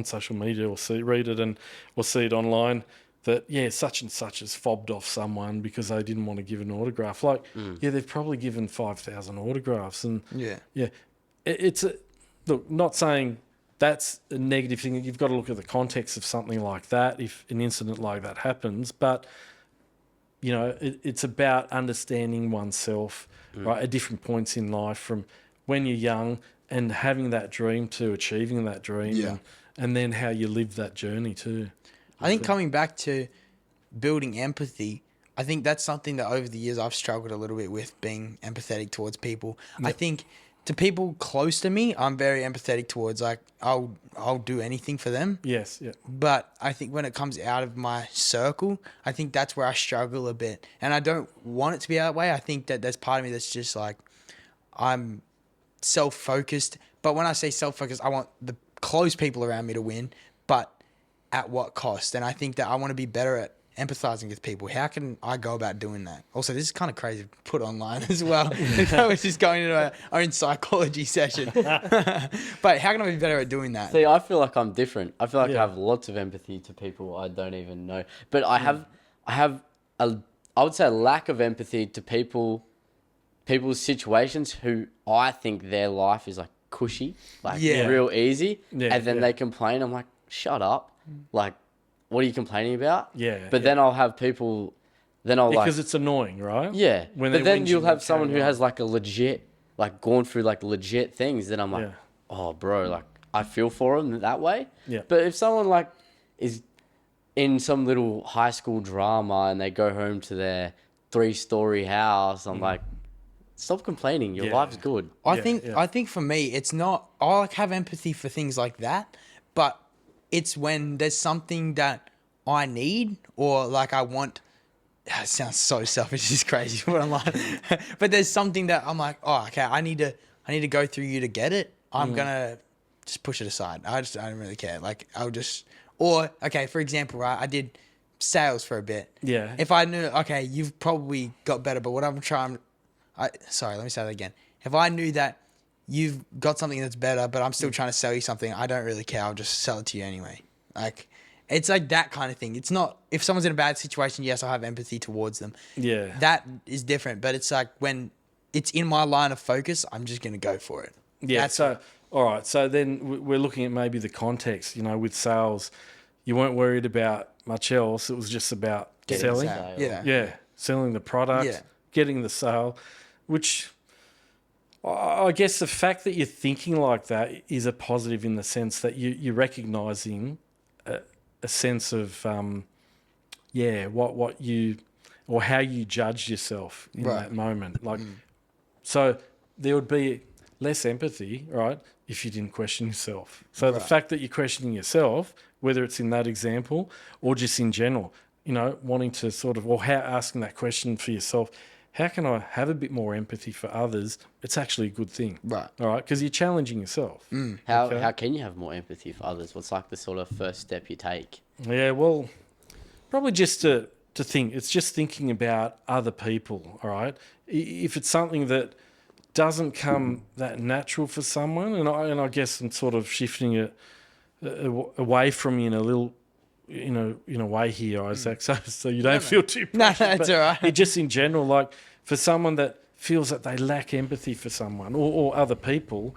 social media, or read it or see it online, that such and such has fobbed off someone because they didn't want to give an autograph. Like they've probably given 5,000 autographs, and look, not saying that's a negative thing. You've got to look at the context of something like that if an incident like that happens. But, it's about understanding oneself, right, at different points in life, from when you're young and having that dream to achieving that dream, and then how you live that journey too. I think coming back to building empathy, I think that's something that over the years I've struggled a little bit with, being empathetic towards people. I think to people close to me, I'm very empathetic towards, like, I'll do anything for them. Yes, yeah. But I think when it comes out of my circle, I think that's where I struggle a bit. And I don't want it to be that way. I think that there's part of me that's just like, I'm self-focused. But when I say self-focused, I want the close people around me to win, but at what cost? And I think that I want to be better at empathizing with people. How can I go about doing that? Also, this is kind of crazy to put online as well. I was just going into our own psychology session. But how can I be better at doing that? see, I feel like I'm different. I feel like I have lots of empathy to people I don't even know. But I have I would say a lack of empathy to people's situations who I think their life is like cushy, like real easy. Yeah, and then they complain. I'm like, shut up. Like, what are you complaining about? Yeah. But then I'll have people, because it's annoying, right? yeah. When But they're then you'll whinging have and someone who carrying has like a legit, like gone through like legit things. Then I'm like, oh, bro, like I feel for them that way. Yeah. But if someone like is in some little high school drama and they go home to their 3-story house, I'm like, stop complaining. Your life's good. I think for me, it's not, I like have empathy for things like that, but it's when there's something that I need or like I want. It sounds so selfish. It's crazy what I'm like, but there's something that I'm like, oh, okay, I need to go through you to get it. I'm gonna just push it aside. I don't really care. Like I'll just, or okay, for example, right, I did sales for a bit. Yeah. If I knew, okay, you've probably got better, but what I'm trying, sorry, let me say that again. If I knew that you've got something that's better, but I'm still trying to sell you something, I don't really care. I'll just sell it to you anyway. Like, it's like that kind of thing. It's not, if someone's in a bad situation, yes, I'll have empathy towards them. Yeah. That is different, but it's like when it's in my line of focus, I'm just going to go for it. Yeah. All right. So then we're looking at maybe the context, with sales, you weren't worried about much else. It was just about selling. Yeah. Yeah. Selling the product, getting the sale, which I guess the fact that you're thinking like that is a positive in the sense that you're recognizing a sense of, what you, or how you judge yourself in that moment. Like, so there would be less empathy, right, if you didn't question yourself. So the fact that you're questioning yourself, whether it's in that example or just in general, wanting to sort of, asking that question for yourself, how can I have a bit more empathy for others? It's actually a good thing. Right. All right. Because you're challenging yourself. How can you have more empathy for others? What's like the sort of first step you take? Yeah, well, probably just to think. It's just thinking about other people. All right. If it's something that doesn't come that natural for someone, and I guess I'm sort of shifting it away from you in a little, in a way here, Isaac, so you don't feel too passionate. No, it's all right. Just in general, like for someone that feels that they lack empathy for someone or other people,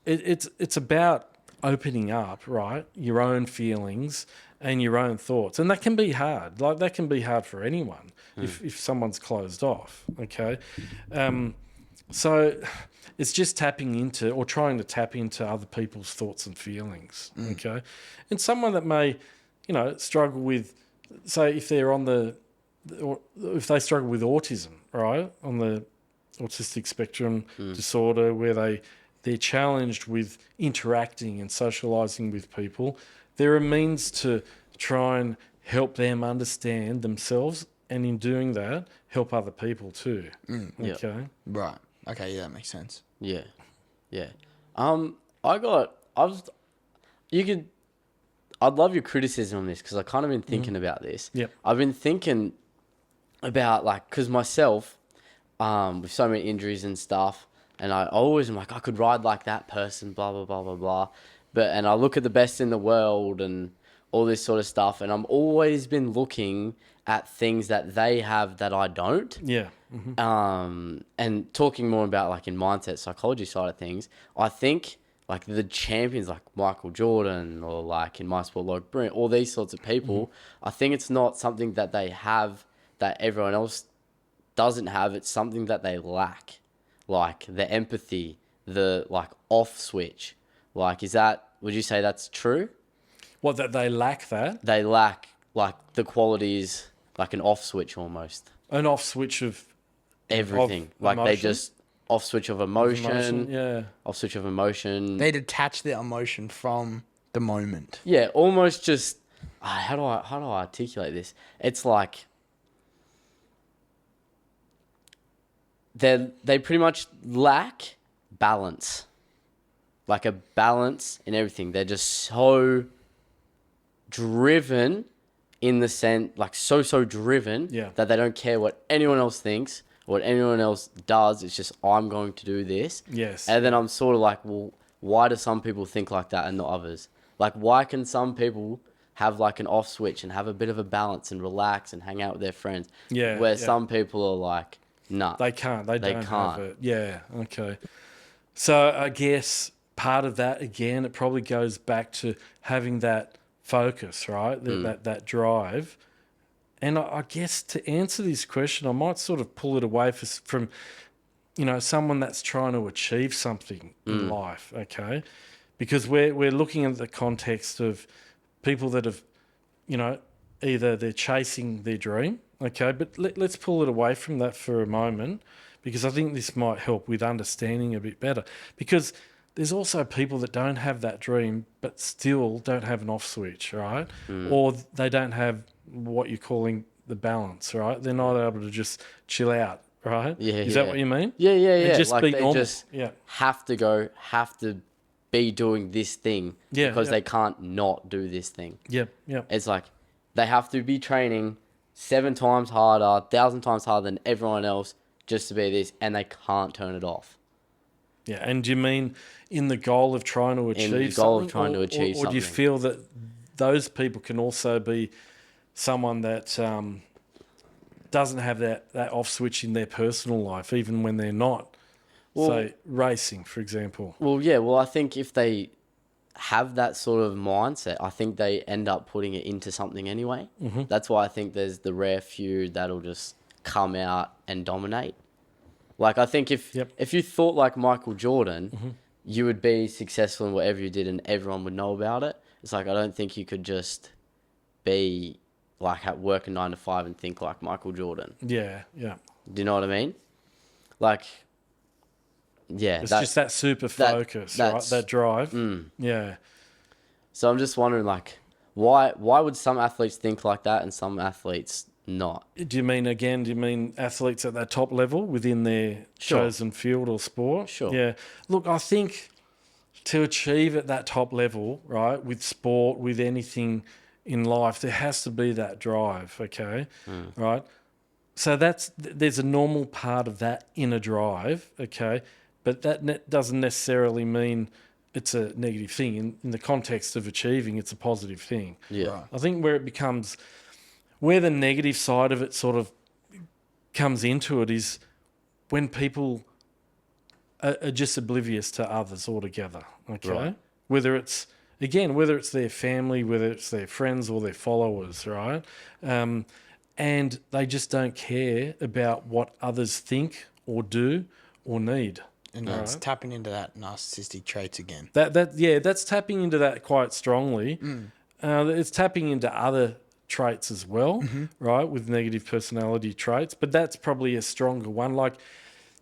it's about opening up, right? Your own feelings and your own thoughts. And that can be hard. Like that can be hard for anyone if someone's closed off, okay? So it's just tapping into or trying to tap into other people's thoughts and feelings, okay? And someone that may, struggle with, say, if they're if they struggle with autism, right, on the autistic spectrum disorder, where they're challenged with interacting and socialising with people, there are means to try and help them understand themselves, and in doing that, help other people too. Okay. Right. Okay. Yeah, that makes sense. Yeah. I'd love your criticism on this because I've kind of been thinking about this. Yep. I've been thinking about because myself, with so many injuries and stuff, and I always am like, I could ride like that person, blah, blah, blah, blah, blah. And I look at the best in the world and all this sort of stuff, and I'm always been looking at things that they have that I don't. Yeah. And talking more about like in mindset psychology side of things, I think like the champions like Michael Jordan or like in my sport, like Brent, all these sorts of people, I think it's not something that they have that everyone else doesn't have. It's something that they lack, like the empathy, the like off switch. Like, would you say that's true? What, that they lack that? They lack like the qualities, like an off switch almost. An off switch of everything. Like emotion? They just off switch of emotion. Yeah. Off switch of emotion. They detach their emotion from the moment. Yeah, almost just how do I articulate this? It's like they pretty much lack balance. Like a balance in everything. They're just so driven in the sense, like so driven that they don't care what anyone else thinks, what anyone else does. It's just, I'm going to do this. Yes. And then I'm sort of like, well, why do some people think like that and not others? Like, why can some people have like an off switch and have a bit of a balance and relax and hang out with their friends? Yeah. Where some people are like, nah. They can't. They don't have it. Yeah. Okay. So I guess part of that, again, it probably goes back to having that focus, right? That drive. And I guess to answer this question, I might sort of pull it away from, someone that's trying to achieve something in life, okay? Because we're looking at the context of people that have, either they're chasing their dream, okay? But let's pull it away from that for a moment, because I think this might help with understanding a bit better. Because there's also people that don't have that dream but still don't have an off switch, right? Or they don't have what you're calling the balance, right? They're not able to just chill out, right? Is that what you mean? Yeah. And just like be they normal. just have to be doing this thing because they can't not do this thing. Yeah. It's like they have to be training 7 times harder, 1,000 times harder than everyone else just to be this, and they can't turn it off. Yeah, and do you mean in the goal of trying to achieve something? In the goal of trying to achieve something? Or do you feel that those people can also be someone that doesn't have that off switch in their personal life, even when they're not, say, racing, for example? Well, I think if they have that sort of mindset, I think they end up putting it into something anyway. Mm-hmm. That's why I think there's the rare few that'll just come out and dominate. Like, I think if you thought like Michael Jordan, you would be successful in whatever you did and everyone would know about it. It's like, I don't think you could just be like at work a 9 to 5 and think like Michael Jordan. Yeah. Do you know what I mean? Like, yeah. It's just that super focus, right? That drive. Yeah. So I'm just wondering, like, why would some athletes think like that and some athletes not? Do you mean athletes at that top level within their chosen field or sport? Sure. Yeah. Look, I think to achieve at that top level, right, with sport, with anything in life, there has to be that drive, okay? Right? So there's a normal part of that inner drive, okay? But that doesn't necessarily mean it's a negative thing. In the context of achieving, it's a positive thing. Yeah. Right. I think where the negative side of it sort of comes into it is when people are just oblivious to others altogether, okay? Right. Whether it's their family, whether it's their friends or their followers, right? And they just don't care about what others think or do or need. And that's tapping into that narcissistic traits again. That's tapping into that quite strongly. It's tapping into other traits as well, right, with negative personality traits, but that's probably a stronger one. Like,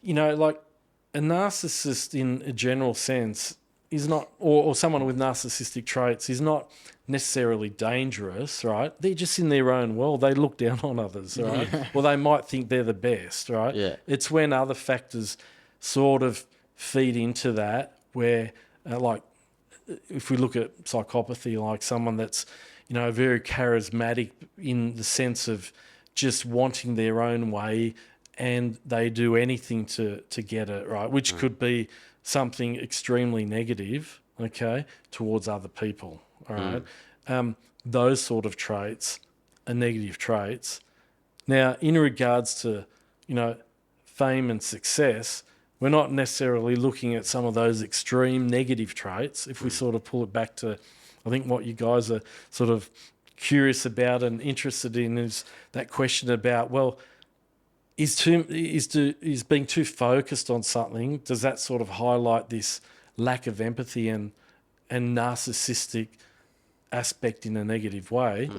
like a narcissist in a general sense is not, or someone with narcissistic traits is not necessarily dangerous, right? They're just in their own world. They look down on others, right? Or they might think they're the best, right? Yeah. It's when other factors sort of feed into that where, like, if we look at psychopathy, like someone that's, very charismatic in the sense of just wanting their own way and they do anything to get it, right? Which could be something extremely negative, okay, towards other people, all right? Those sort of traits are negative traits. Now, in regards to, fame and success, we're not necessarily looking at some of those extreme negative traits. If we sort of pull it back to, I think what you guys are sort of curious about and interested in is that question about, well, is being too focused on something, does that sort of highlight this lack of empathy and narcissistic aspect in a negative way?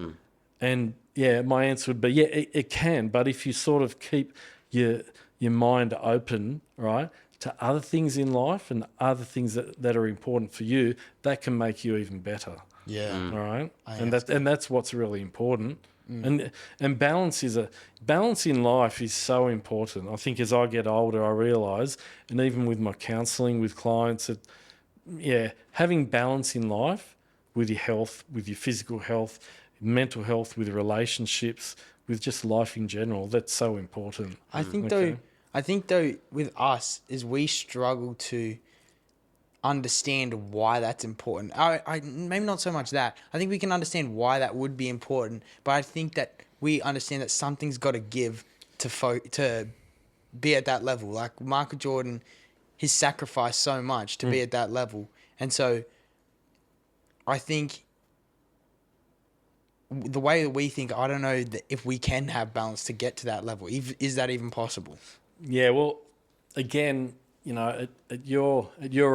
And my answer would be, it can. But if you sort of keep your mind open, right, to other things in life and other things that are important for you, that can make you even better. Yeah. All right. And that's what's really important. And balance in life is so important. I think as I get older, I realise, and even with my counselling with clients, that having balance in life with your health, with your physical health, mental health, with relationships, with just life in general, that's so important. I think though with us is we struggle to understand why that's important. I maybe not so much that. I think we can understand why that would be important, but I think that we understand that something's got to give to be at that level. Like Michael Jordan, he's sacrificed so much to be at that level, and so I think the way that we think, I don't know if we can have balance to get to that level. Is that even possible? Yeah, well, again, at your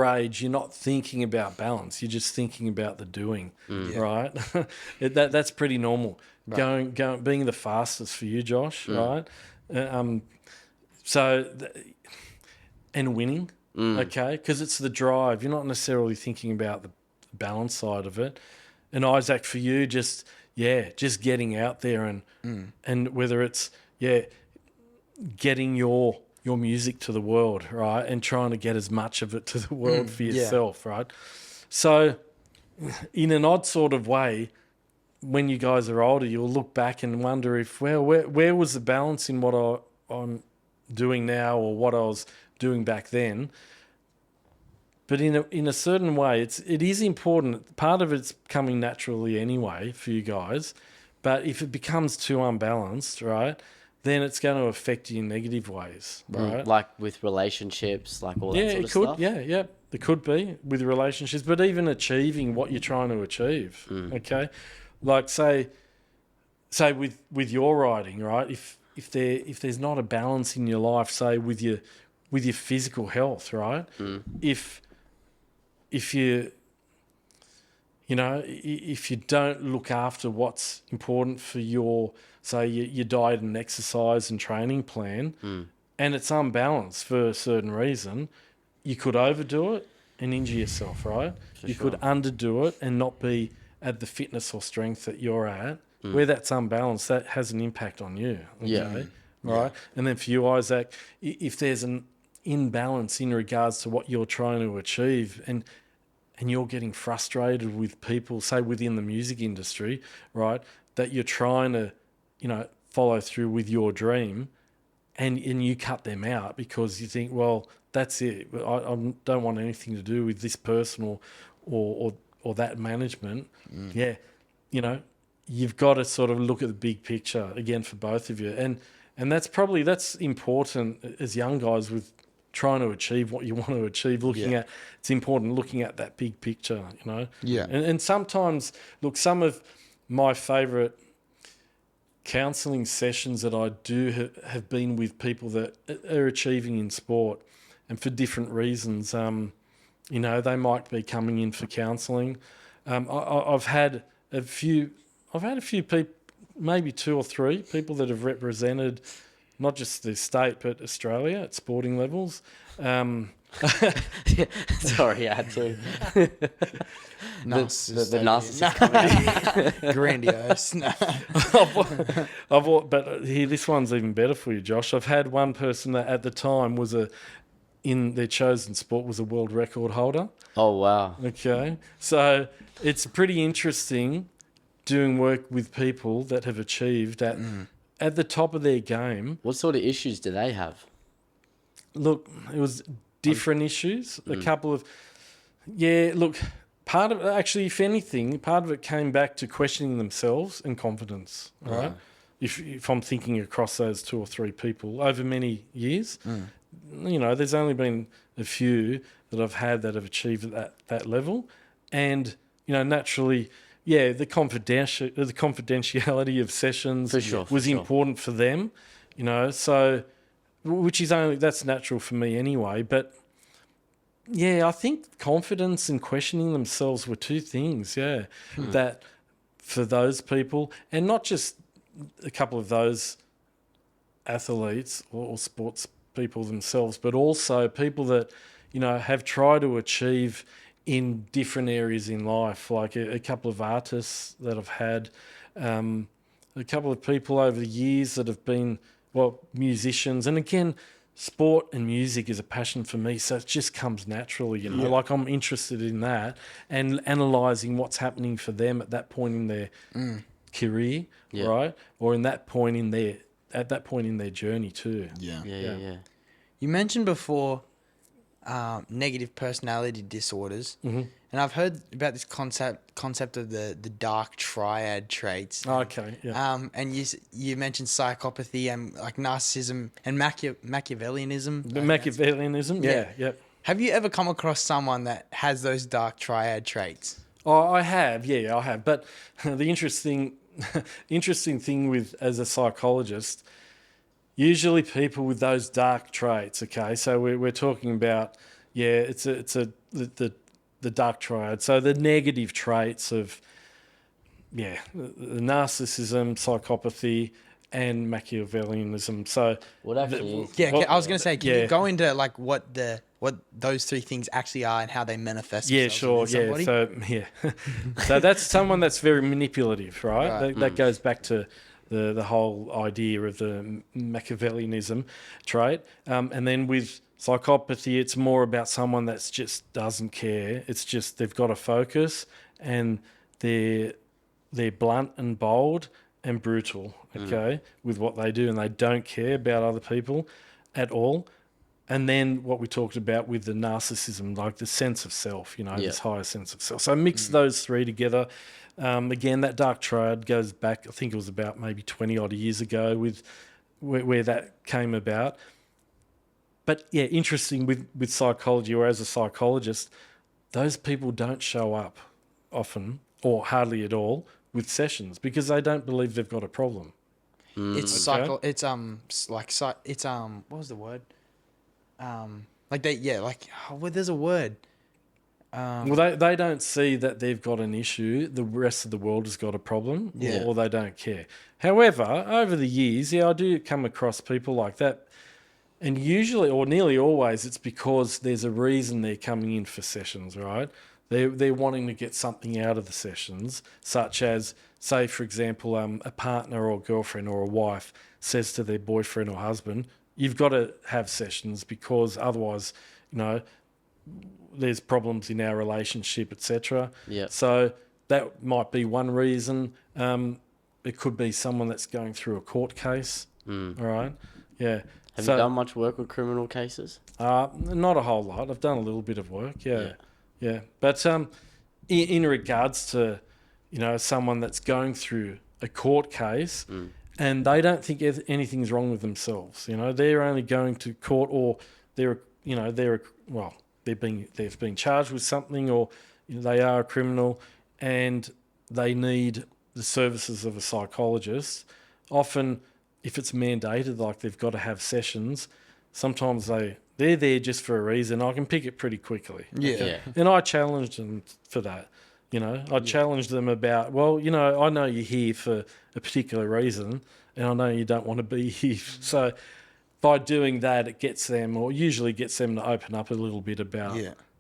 age, you're not thinking about balance. You're just thinking about the doing, right? That's pretty normal. Right. Going, being the fastest for you, Josh, right? And winning, okay? Because it's the drive. You're not necessarily thinking about the balance side of it. And Isaac, for you, just getting out there and whether it's getting your music to the world, right, and trying to get as much of it to the world for yourself, right? So, in an odd sort of way, when you guys are older, you'll look back and wonder if, well, where was the balance in what I'm doing now or what I was doing back then? But in a certain way, it is important. Part of it's coming naturally anyway for you guys. But if it becomes too unbalanced, right, then it's going to affect you in negative ways, right? Like with relationships, like all that sort of stuff? Yeah. It could be with relationships, but even achieving what you're trying to achieve, okay? Like say with your writing, right? If there's not a balance in your life, say with your physical health, right? If you don't look after what's important for your diet and exercise and training plan, and it's unbalanced for a certain reason, you could overdo it and injure yourself, right? You could underdo it and not be at the fitness or strength that you're at. Where that's unbalanced, that has an impact on you, okay? Right? And then for you, Isaac, if there's an imbalance in regards to what you're trying to achieve and you're getting frustrated with people, say within the music industry, right, that you're trying to, follow through with your dream and you cut them out because you think, well, that's it. I don't want anything to do with this person or that management. You've got to sort of look at the big picture again for both of you. And that's important as young guys with trying to achieve what you want to achieve, it's important looking at that big picture, Yeah. And sometimes, look, some of my favourite counselling sessions that I do have been with people that are achieving in sport and for different reasons. They might be coming in for counselling. I've had a few people, maybe 2 or 3 people that have represented not just the state, but Australia at sporting levels. Sorry, I had to. Narcissist. The narcissist coming out. Grandiose. No. But here, this one's even better for you, Josh. I've had one person that at the time in their chosen sport was a world record holder. Oh, wow. Okay. So it's pretty interesting doing work with people that have achieved at the top of their game. What sort of issues do they have? Look, it was different issues. A couple of, part of actually, if anything, part of it came back to questioning themselves and confidence, right? If I'm thinking across those 2 or 3 people over many years, there's only been a few that I've had that have achieved at that level. And, naturally, the confidentiality of sessions was important for them, so that's natural for me anyway. But I think confidence and questioning themselves were 2 things, that for those people, and not just a couple of those athletes or sports people themselves, but also people that, have tried to achieve in different areas in life, like a couple of artists that I've had, a couple of people over the years that have been, musicians. And again, sport and music is a passion for me, so it just comes naturally, like I'm interested in that and analysing what's happening for them at that point in their career, right? Or at that point in their journey too. Yeah. You mentioned before negative personality disorders, and I've heard about this concept of the dark triad traits. Okay, yeah. And you mentioned psychopathy and like narcissism and Machiavellianism. Machiavellianism, yeah. Have you ever come across someone that has those dark triad traits? Oh, I have, I have. But the interesting thing with as a psychologist, usually people with those dark traits, okay, so we're talking about, the dark triad. So the negative traits of, the narcissism, psychopathy, and Machiavellianism. So What actually is? I was going to say, can you go into like what what those three things actually are and how they manifest Yeah, themselves sure. within Yeah. somebody? So, so that's someone that's very manipulative, right? Right. That goes back to the whole idea of the Machiavellianism trait. And then with psychopathy, it's more about someone that's just doesn't care. It's just they've got a focus and they're blunt and bold and brutal, okay, with what they do, and they don't care about other people at all. And then what we talked about with the narcissism, like the sense of self, this higher sense of self. So mix those three together. Again, that dark triad goes back, I think it was about maybe 20 odd years ago with where that came about. But yeah, interesting with psychology, or as a psychologist, those people don't show up often or hardly at all with sessions because they don't believe they've got a problem. It's Okay. it's what was the word? Like they, yeah, like, well, there's a word. Well, they don't see that they've got an issue. The rest of the world has got a problem, Yeah. or they don't care. However, over the years, I do come across people like that. And usually, or nearly always, it's because there's a reason they're coming in for sessions, right? They're wanting to get something out of the sessions, such as, say, for example, a partner or girlfriend or a wife says to their boyfriend or husband, you've got to have sessions because otherwise, there's problems in our relationship, etc. Yeah. So that might be one reason. It could be someone that's going through a court case, all right? Yeah. Have you done much work with criminal cases? Not a whole lot. I've done a little bit of work, yeah. But in regards to, someone that's going through a court case and they don't think anything's wrong with themselves, they're only going to court, or they've been charged with something, or they are a criminal and they need the services of a psychologist. Often, if it's mandated, like they've got to have sessions, sometimes they're there just for a reason. I can pick it pretty quickly. Yeah. Yeah. And I challenged them for that. I challenged them about, well, I know you're here for a particular reason, and I know you don't want to be here. So by doing that, it gets them, or usually gets them to open up a little bit about,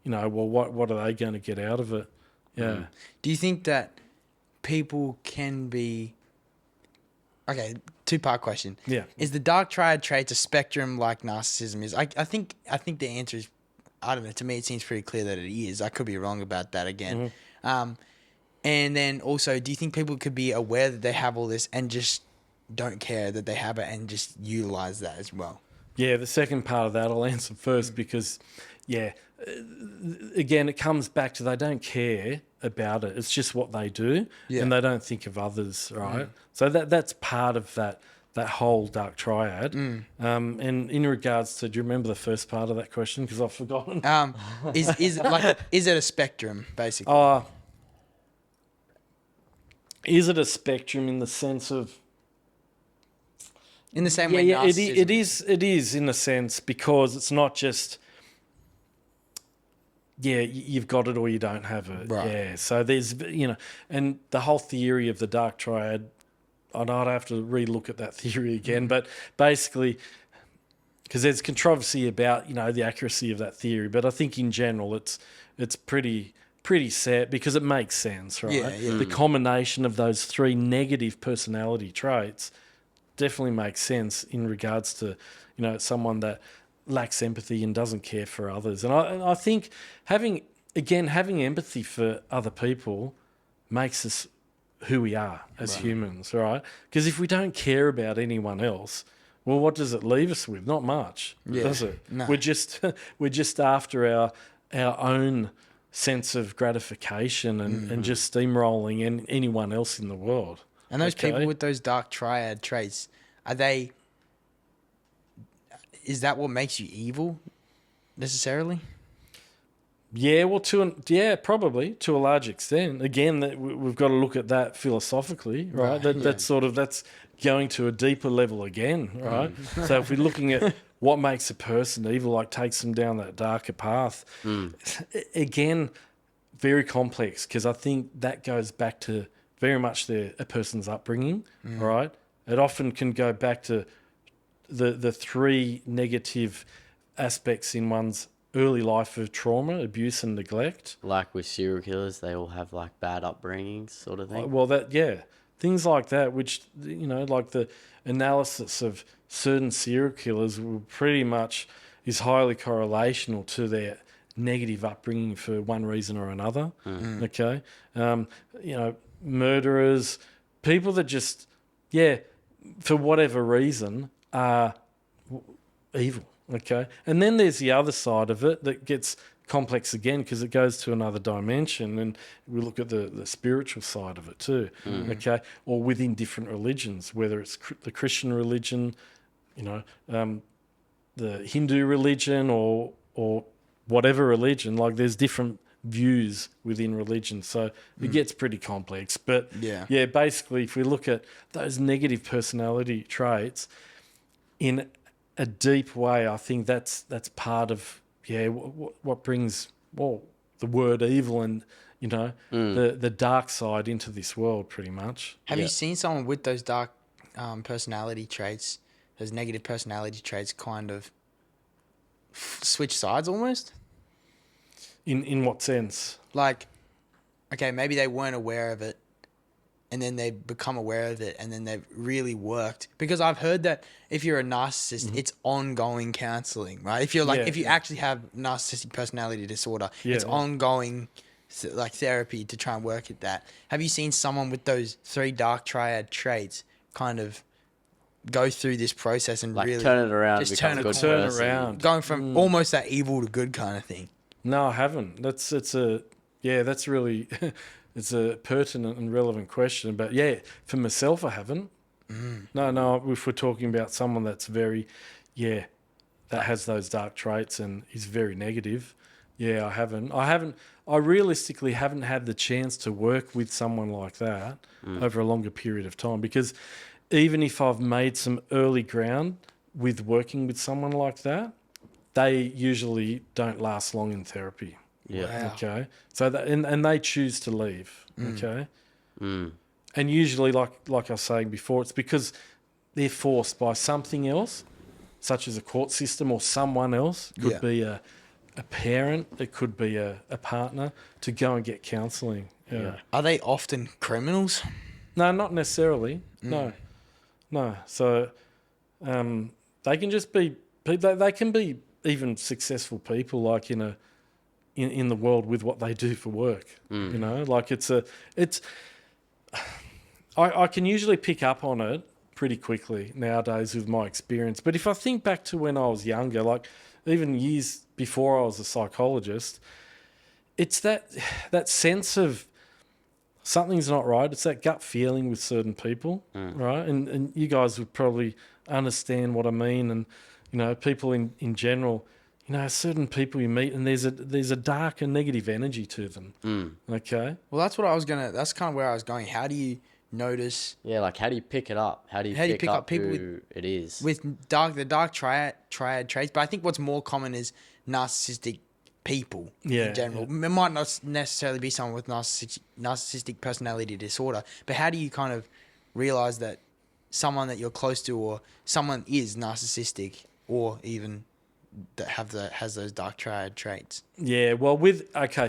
well, what are they going to get out of it? Yeah. Do you think that people can be... Okay, two-part question. Yeah. Is the dark triad traits a spectrum like narcissism is? I think the answer is, I don't know, to me it seems pretty clear that it is. I could be wrong about that again. And then also, do you think people could be aware that they have all this and just don't care that they have it and just utilize that as well? Yeah, the second part of that I'll answer first because, again, it comes back to they don't care about it. It's just what they do, and they don't think of others, right? So that's part of that whole dark triad. And in regards to, do you remember the first part of that question? Because I've forgotten. Is it a spectrum basically? Is it a spectrum in the sense of? In the same way, narcissism. It is in a sense, because it's not just. Yeah, you've got it or you don't have it. Right. Yeah, so there's, and the whole theory of the dark triad, I'd have to relook at that theory again, but basically, because there's controversy about, the accuracy of that theory, but I think in general it's pretty set because it makes sense, right? Yeah. The combination of those three negative personality traits definitely makes sense in regards to, someone that lacks empathy and doesn't care for others. And I think having empathy for other people makes us who we are as humans, right? Because if we don't care about anyone else, well, what does it leave us with? Not much, does it? No. We're just after our own sense of gratification and just steamrolling anyone else in the world. And those people with those dark triad traits, is that what makes you evil, necessarily? Yeah, well, probably to a large extent. Again, we've got to look at that philosophically, right? That's going to a deeper level again, right? So if we're looking at what makes a person evil, like takes them down that darker path, again, very complex, because I think that goes back to very much a person's upbringing, right? It often can go back to the three negative aspects in one's early life of trauma, abuse and neglect. Like with serial killers, they all have like bad upbringings, sort of thing. Well, things like that, which, like the analysis of certain serial killers will pretty much is highly correlational to their negative upbringing for one reason or another. Okay. Murderers, people that just, for whatever reason, are evil. Okay. And then there's the other side of it that gets complex again because it goes to another dimension, and we look at the spiritual side of it too. Okay. Or within different religions, whether it's the Christian religion, the Hindu religion or whatever religion, like there's different views within religion. So it gets pretty complex. But basically if we look at those negative personality traits in a deep way, I think that's part of what brings the word evil and the dark side into this world pretty much. Have you seen someone with those dark personality traits, those negative personality traits, kind of switch sides almost? In what sense? Like, okay, maybe they weren't aware of it, and then they become aware of it, and then they've really worked. Because I've heard that if you're a narcissist, it's ongoing counseling, right? If you're if you actually have narcissistic personality disorder, it's ongoing like therapy to try and work at that. Have you seen someone with those 3 dark triad traits kind of go through this process and Like really turn it around, just become turn a a good corner, person. around, going from almost that evil to good kind of thing? No, I haven't. That's really it's a pertinent and relevant question. But for myself, I haven't. No. If we're talking about someone that's very, that has those dark traits and is very negative, I haven't. I realistically haven't had the chance to work with someone like that over a longer period of time, because even if I've made some early ground with working with someone like that, they usually don't last long in therapy. Yeah. Wow. Okay. So and they choose to leave. Okay. And usually, like I was saying before, it's because they're forced by something else, such as a court system or someone else. It could be a parent. It could be a partner, to go and get counselling. Yeah. Are they often criminals? No, not necessarily. No. So they can just be. They can be even successful people, like in the world with what they do for work. Like I can usually pick up on it pretty quickly nowadays with my experience. But if I think back to when I was younger, like even years before I was a psychologist, it's that sense of something's not right. It's that gut feeling with certain people, right? And you guys would probably understand what I mean. And people in general, certain people you meet, and there's a dark and negative energy to them. Okay. Well, that's kind of where I was going. How do you notice? Yeah, like how do you pick it up? How do you pick up people who it is? With the dark triad traits? But I think what's more common is narcissistic people in general. It might not necessarily be someone with narcissistic personality disorder, but how do you kind of realize that someone that you're close to or someone is narcissistic, or even that has those dark triad traits? Yeah, well,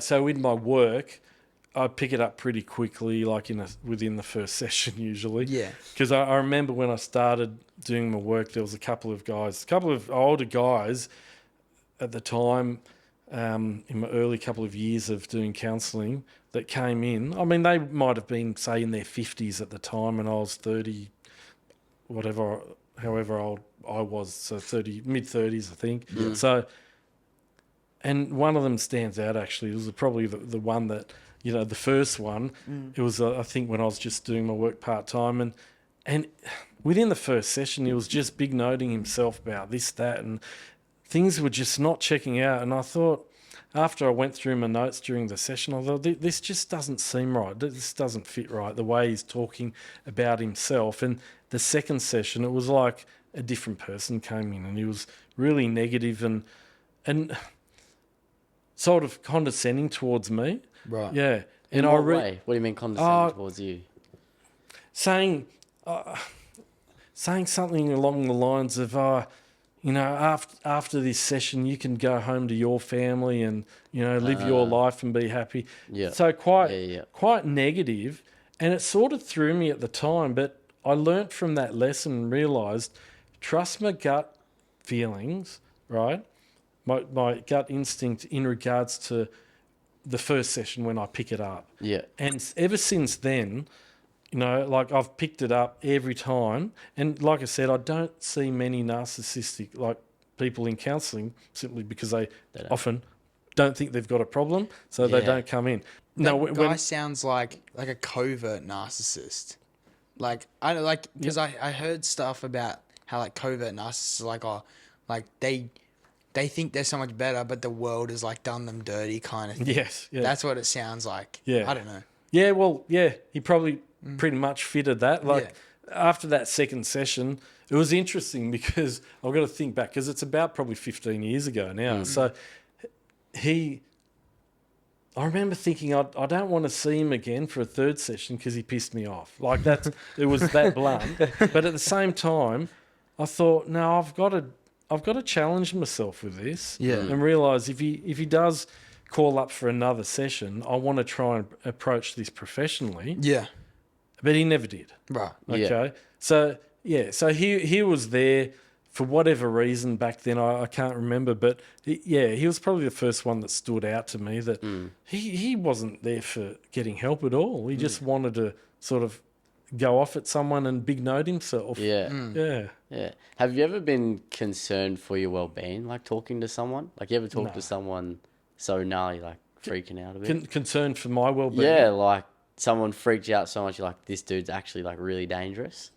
so with my work, I pick it up pretty quickly, like within the first session usually. Yeah. Because I remember when I started doing my work, there was a couple of older guys at the time, in my early couple of years of doing counselling, that came in. I mean, they might have been, say, in their 50s at the time, and I was 30, however old I was, so mid-30s, I think. Yeah. So, and one of them stands out, actually. It was probably the one that, the first one. It was, I think, when I was just doing my work part-time, and within the first session, he was just big-noting himself about this, that, and things were just not checking out. And I thought, after I went through my notes during the session, I thought, this just doesn't seem right. This doesn't fit right, the way he's talking about himself. And the second session, it was like a different person came in, and he was really negative and sort of condescending towards me. Right. Yeah. In what way? What do you mean condescending towards you? Saying something along the lines of, after this session, you can go home to your family and, live your life and be happy. Yeah. So quite negative. And it sort of threw me at the time, but I learnt from that lesson and realised, trust my gut feelings, right? My gut instinct in regards to the first session when I pick it up. Yeah. And ever since then, I've picked it up every time. And like I said, I don't see many narcissistic people in counselling simply because they often don't think they've got a problem, so they don't come in. That guy sounds like a covert narcissist. Because I heard stuff about how like covert narcissists they think they're so much better, but the world has like done them dirty kind of thing. Yes, yeah. That's what it sounds like. Yeah. I don't know. Yeah, well, yeah, he probably pretty much fitted that. After that second session, it was interesting because I've got to think back because it's about probably 15 years ago now. So I remember thinking I don't want to see him again for a third session because he pissed me off. It was that blunt. But at the same time, I thought, no, I've got to challenge myself with this and realise if he does call up for another session, I want to try and approach this professionally. Yeah. But he never did. Right. Okay. Yeah. So he was there for whatever reason back then. I can't remember, but he was probably the first one that stood out to me that he wasn't there for getting help at all. He just wanted to sort of go off at someone and big note himself. Yeah. Yeah. Have you ever been concerned for your well-being, like talking to someone? Like you ever talk to someone so gnarly, like freaking out a bit? Concerned for my well-being? Yeah, like someone freaked you out so much, you're like, this dude's actually like really dangerous?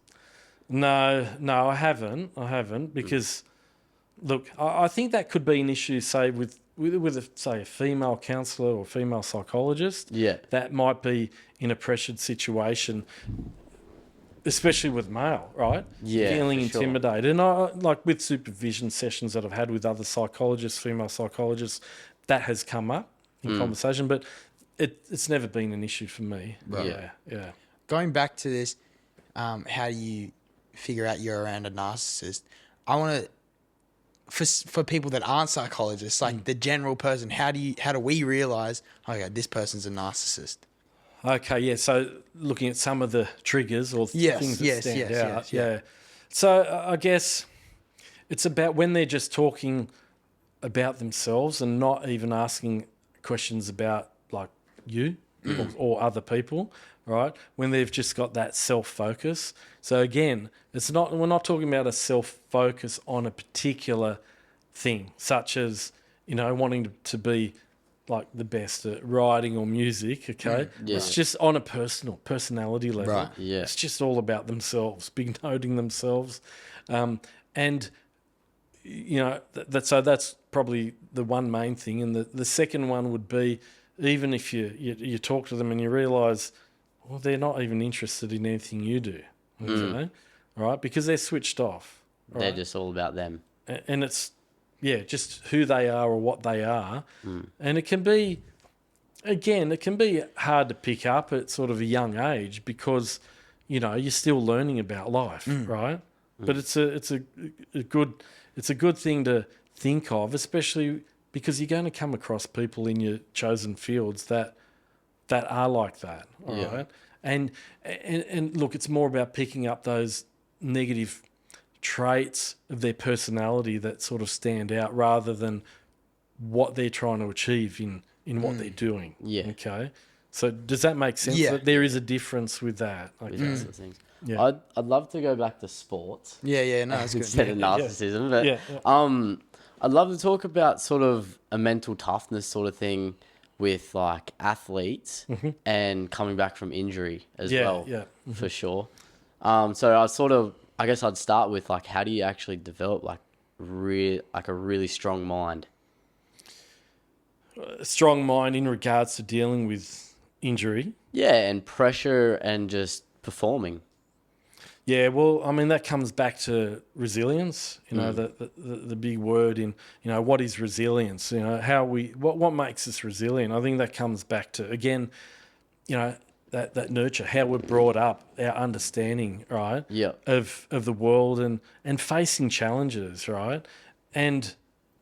No, I haven't because, look, I think that could be an issue, say, with a female counsellor or female psychologist. Yeah. That might be in a pressured situation, especially with male, right? Yeah, feeling for sure. intimidated. And I like with supervision sessions that I've had with other psychologists, female psychologists, that has come up in conversation, but it's never been an issue for me. Right. Yeah. Going back to this, how do you figure out you're around a narcissist? I want to, for people that aren't psychologists, like the general person, how do we realize, okay, this person's a narcissist? Okay, yeah. So looking at some of the triggers or things that stand out. Yes. So I guess it's about when they're just talking about themselves and not even asking questions about like you or other people, right? When they've just got that self-focus. So again, we're not talking about a self-focus on a particular thing, such as, wanting to be like the best at writing or music, okay? Yeah. It's just on a personality level. Right. Yeah. It's just all about themselves, big noting themselves. And so that's probably the one main thing. And the second one would be, even if you talk to them and you realise, well, they're not even interested in anything you do, okay? Right? Because they're switched off. They're right? just all about them. And it's, just who they are or what they are. And it can be hard to pick up at sort of a young age because, you're still learning about life, right? But it's a good thing to think of, especially because you're going to come across people in your chosen fields that are like that, all right? And look, it's more about picking up those negative traits of their personality that sort of stand out rather than what they're trying to achieve in what they're doing. Yeah. Okay. So does that make sense? Yeah. That there is a difference with that. Okay. With those sort of things. Yeah. I'd love to go back to sports. Yeah, no, that's good. Instead of narcissism. But Yeah. I'd love to talk about sort of a mental toughness sort of thing with like athletes and coming back from injury as well. Yeah. For sure. So I guess I'd start with like, how do you actually develop like a really strong mind? A strong mind in regards to dealing with injury. Yeah, and pressure and just performing. Yeah, well, I mean, that comes back to resilience, the big word in, what is resilience? What makes us resilient? I think that comes back to, again, that nurture, how we're brought up, our understanding, right? Yeah. Of the world and facing challenges, right? And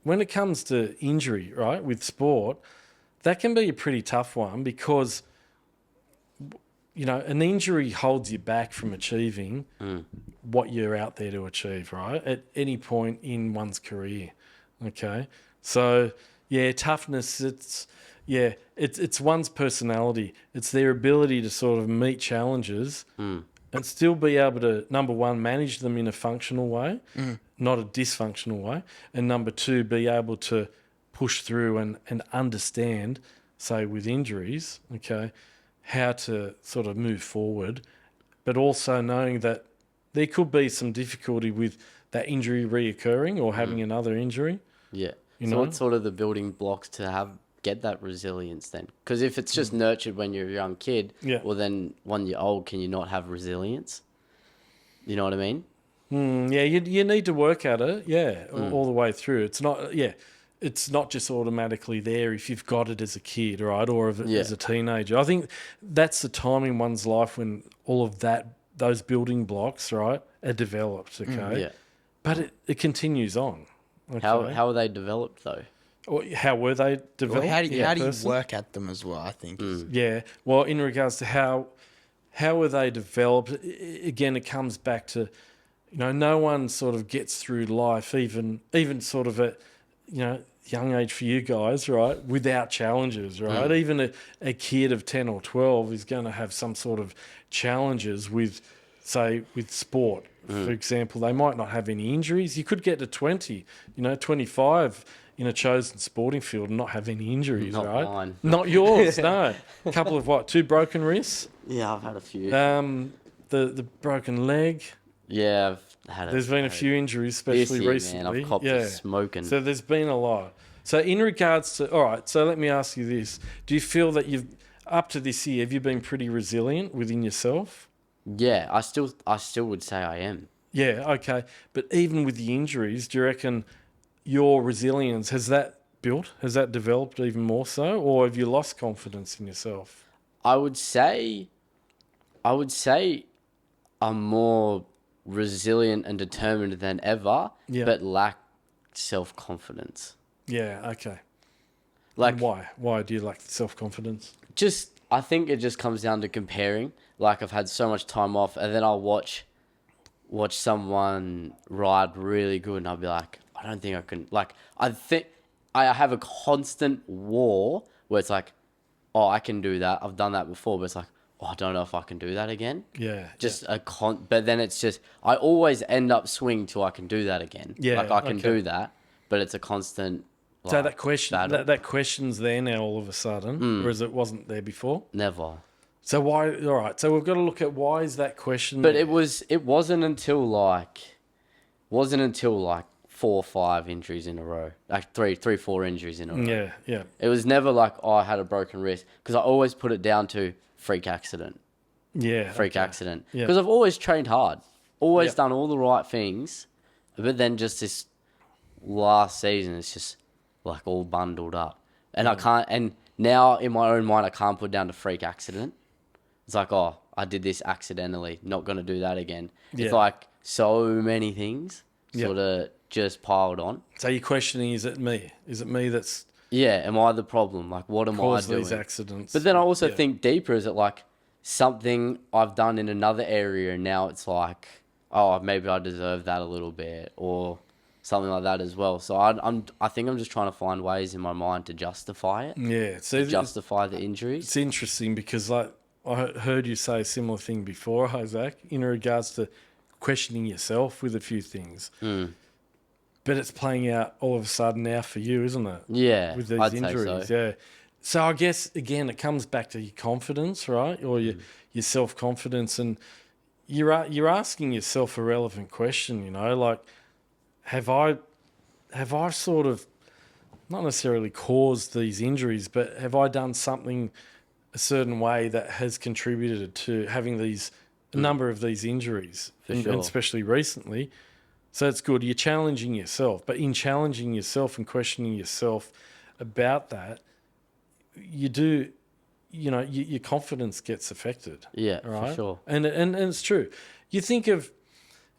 when it comes to injury, right, with sport, that can be a pretty tough one because, you know, an injury holds you back from achieving what you're out there to achieve, right? At any point in one's career. Okay. So yeah, toughness, it's one's personality. It's their ability to sort of meet challenges and still be able to, number one, manage them in a functional way, not a dysfunctional way. And number two, be able to push through and understand, say with injuries, okay, how to sort of move forward, but also knowing that there could be some difficulty with that injury reoccurring or having another injury. Yeah. You So know? what's sort of the building blocks to get that resilience then? Because if it's just nurtured when you're a young kid, well then when you're old, can you not have resilience? You know what I mean? Yeah, you need to work at it, all the way through. It's not just automatically there if you've got it as a kid, right, or as a teenager. I think that's the time in one's life when all of those building blocks, right, are developed, okay? Yeah. But it continues on. Okay? How are they developed though? Or how were they developed? Well, how do you personally? work at them as well, I think. Yeah. Well, in regards to how were they developed, again, it comes back to, you know, no one sort of gets through life, even sort of at, you know, young age for you guys, right, without challenges, right? Even a kid of 10 or 12 is going to have some sort of challenges with, say, with sport. For example, they might not have any injuries. You could get to 20, 25 in a chosen sporting field and not have any injuries, Not right? mine. Not yours, no. A couple of 2 broken wrists, Yeah, I've had a few. the broken leg. Yeah, I've had There's been a few injuries, this especially year, recently. man, I've copped it smoking. So there's been a lot. So in regards to, all right, so let me ask you this. Do you feel that up to this year, have you been pretty resilient within yourself? Yeah, I still would say I am. Yeah, okay. But even with the injuries, do you reckon your resilience, has that built? Has that developed even more so? Or have you lost confidence in yourself? I would say I'm more resilient and determined than ever, but lack self-confidence. Yeah, okay. Like, And why? Why do you lack self-confidence? I think it just comes down to comparing. Like, I've had so much time off, and then I'll watch someone ride really good, and I'll be like, I don't think I can. Like, I think I have a constant war where it's like, oh, I can do that. I've done that before, but it's like, oh, I don't know if I can do that again. Yeah. But then it's just, I always end up swinging till I can do that again. Yeah, Like, I can do that, but it's a constant. Like, So that question, battle. that question's there now all of a sudden, whereas it wasn't there before. Never. So why? All right. So we've got to look at why is that question. But there? it wasn't until like 4 or 5 injuries in a row, like 4 injuries in a row. Yeah, yeah, It was never like, oh, I had a broken wrist, because I always put it down to freak accident. yeah. Accident. Yeah. Because I've always trained hard, always Yeah. done all the right things, but then just this last season, it's just like all bundled up, and I can't. And now in my own mind, I can't put down to freak accident. It's like, oh, I did this accidentally, not gonna do that again. Yeah. It's like so many things Yeah. sort of just piled on. So you're questioning, is it me? Is it me that's Yeah, am I the problem? Like, what am I caused doing? these accidents? But then I also Yeah. think deeper, is it like something I've done in another area and now it's like, oh, maybe I deserve that a little bit, or something like that as well. So I think I'm just trying to find ways in my mind to justify it, Yeah. So justify the injuries. it's interesting because like I heard you say a similar thing before, Isaac, in regards to questioning yourself with a few things. But it's playing out all of a sudden now for you, isn't it? Yeah, With these I'd injuries, say so. yeah. So I guess again it comes back to your confidence, right, or your self confidence, and you're asking yourself a relevant question. You know, like have I sort of not necessarily caused these injuries, but have I done something a certain way that has contributed to having a number of these injuries, and sure. especially recently. So it's good. You're challenging yourself, but in challenging yourself and questioning yourself about that, you do your confidence gets affected. Yeah, right? for sure. And it's true. You think of,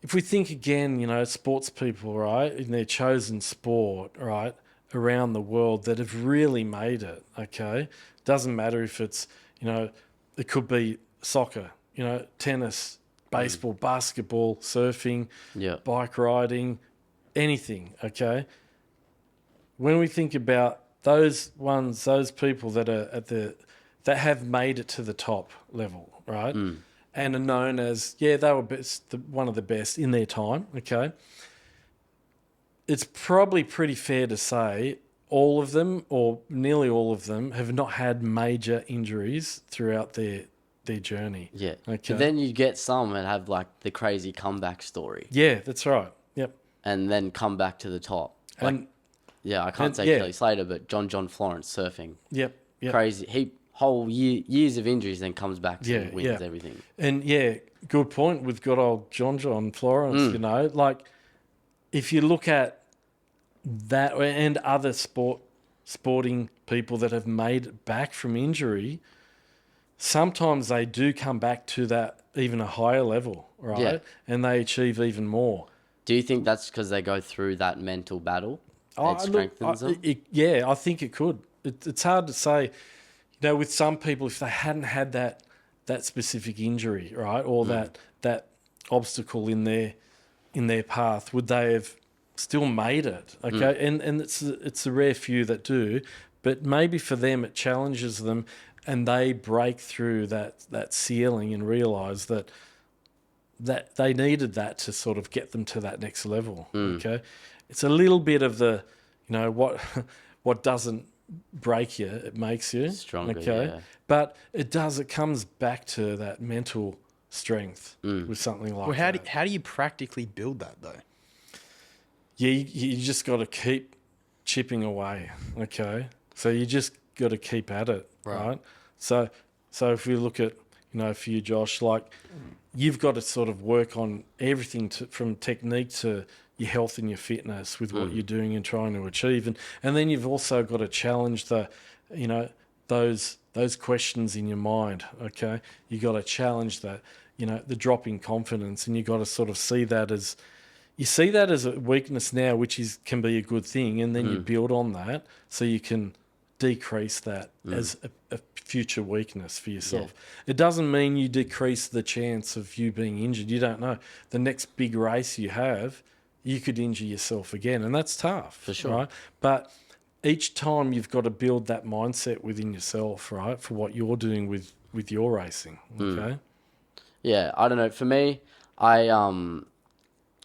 if we think again, sports people, right, in their chosen sport, right, around the world that have really made it, okay? Doesn't matter if it's, it could be soccer, tennis, baseball, basketball, surfing, bike riding, anything, okay? When we think about those people that are that have made it to the top level, right? And are known as, they were one of the best in their time, okay? It's probably pretty fair to say all of them, or nearly all of them, have not had major injuries throughout their journey. Yeah. Okay. But then you get some that have like the crazy comeback story. Yeah, that's right. Yep. And then come back to the top. And I can't say Kelly Slater, but John Florence surfing. Yep. Crazy. Whole years of injuries, then comes back to wins everything. And good point with good old John Florence, like if you look at that and other sporting people that have made it back from injury, sometimes they do come back to that even a higher level, right? Yeah. And they achieve even more. Do you think that's because they go through that mental battle? It strengthens them? I think it could. It's hard to say. With some people, if they hadn't had that specific injury, right, or that obstacle in their path, would they have still made it? Okay, and it's a rare few that do, but maybe for them it challenges them, and they break through that ceiling and realise that they needed that to sort of get them to that next level. Okay, it's a little bit of the, what doesn't break you, it makes you stronger. Okay, yeah. but it comes back to that mental strength with something like that. How do you practically build that though? Yeah, you just got to keep chipping away. Okay, so you just got to keep at it, right? So if we look at for you, Josh, like you've got to sort of work on everything from technique to your health and your fitness with what you're doing and trying to achieve, and then you've also got to challenge those questions in your mind. Okay, you got to challenge that, the drop in confidence, and you got to sort of see that as a weakness now, which can be a good thing, and then you build on that so you can decrease that as a future weakness for yourself. It doesn't mean you decrease the chance of you being injured. You don't know. The next big race you have, you could injure yourself again, and that's tough. For sure. Right? But each time you've got to build that mindset within yourself, right, for what you're doing with your racing, okay? Yeah, I don't know. For me, I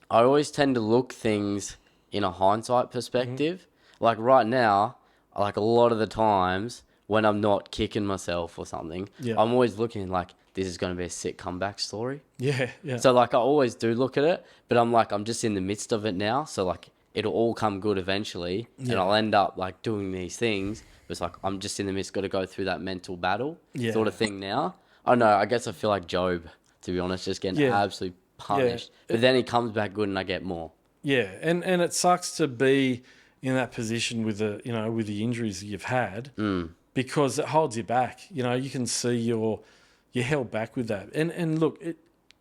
always tend to look things in a hindsight perspective. Like right now, like a lot of the times when I'm not kicking myself or something, I'm always looking like, this is going to be a sick comeback story. Yeah. So like I always do look at it, but I'm just in the midst of it now. So like it'll all come good eventually, and I'll end up like doing these things. But it's like I'm just in the midst, got to go through that mental battle sort of thing now. I don't know. I guess I feel like Job, to be honest, just getting absolutely punished. But then he comes back good, and I get more. Yeah, and it sucks to be in that position with the injuries that you've had, because it holds you back. You can see you're held back with that. And look,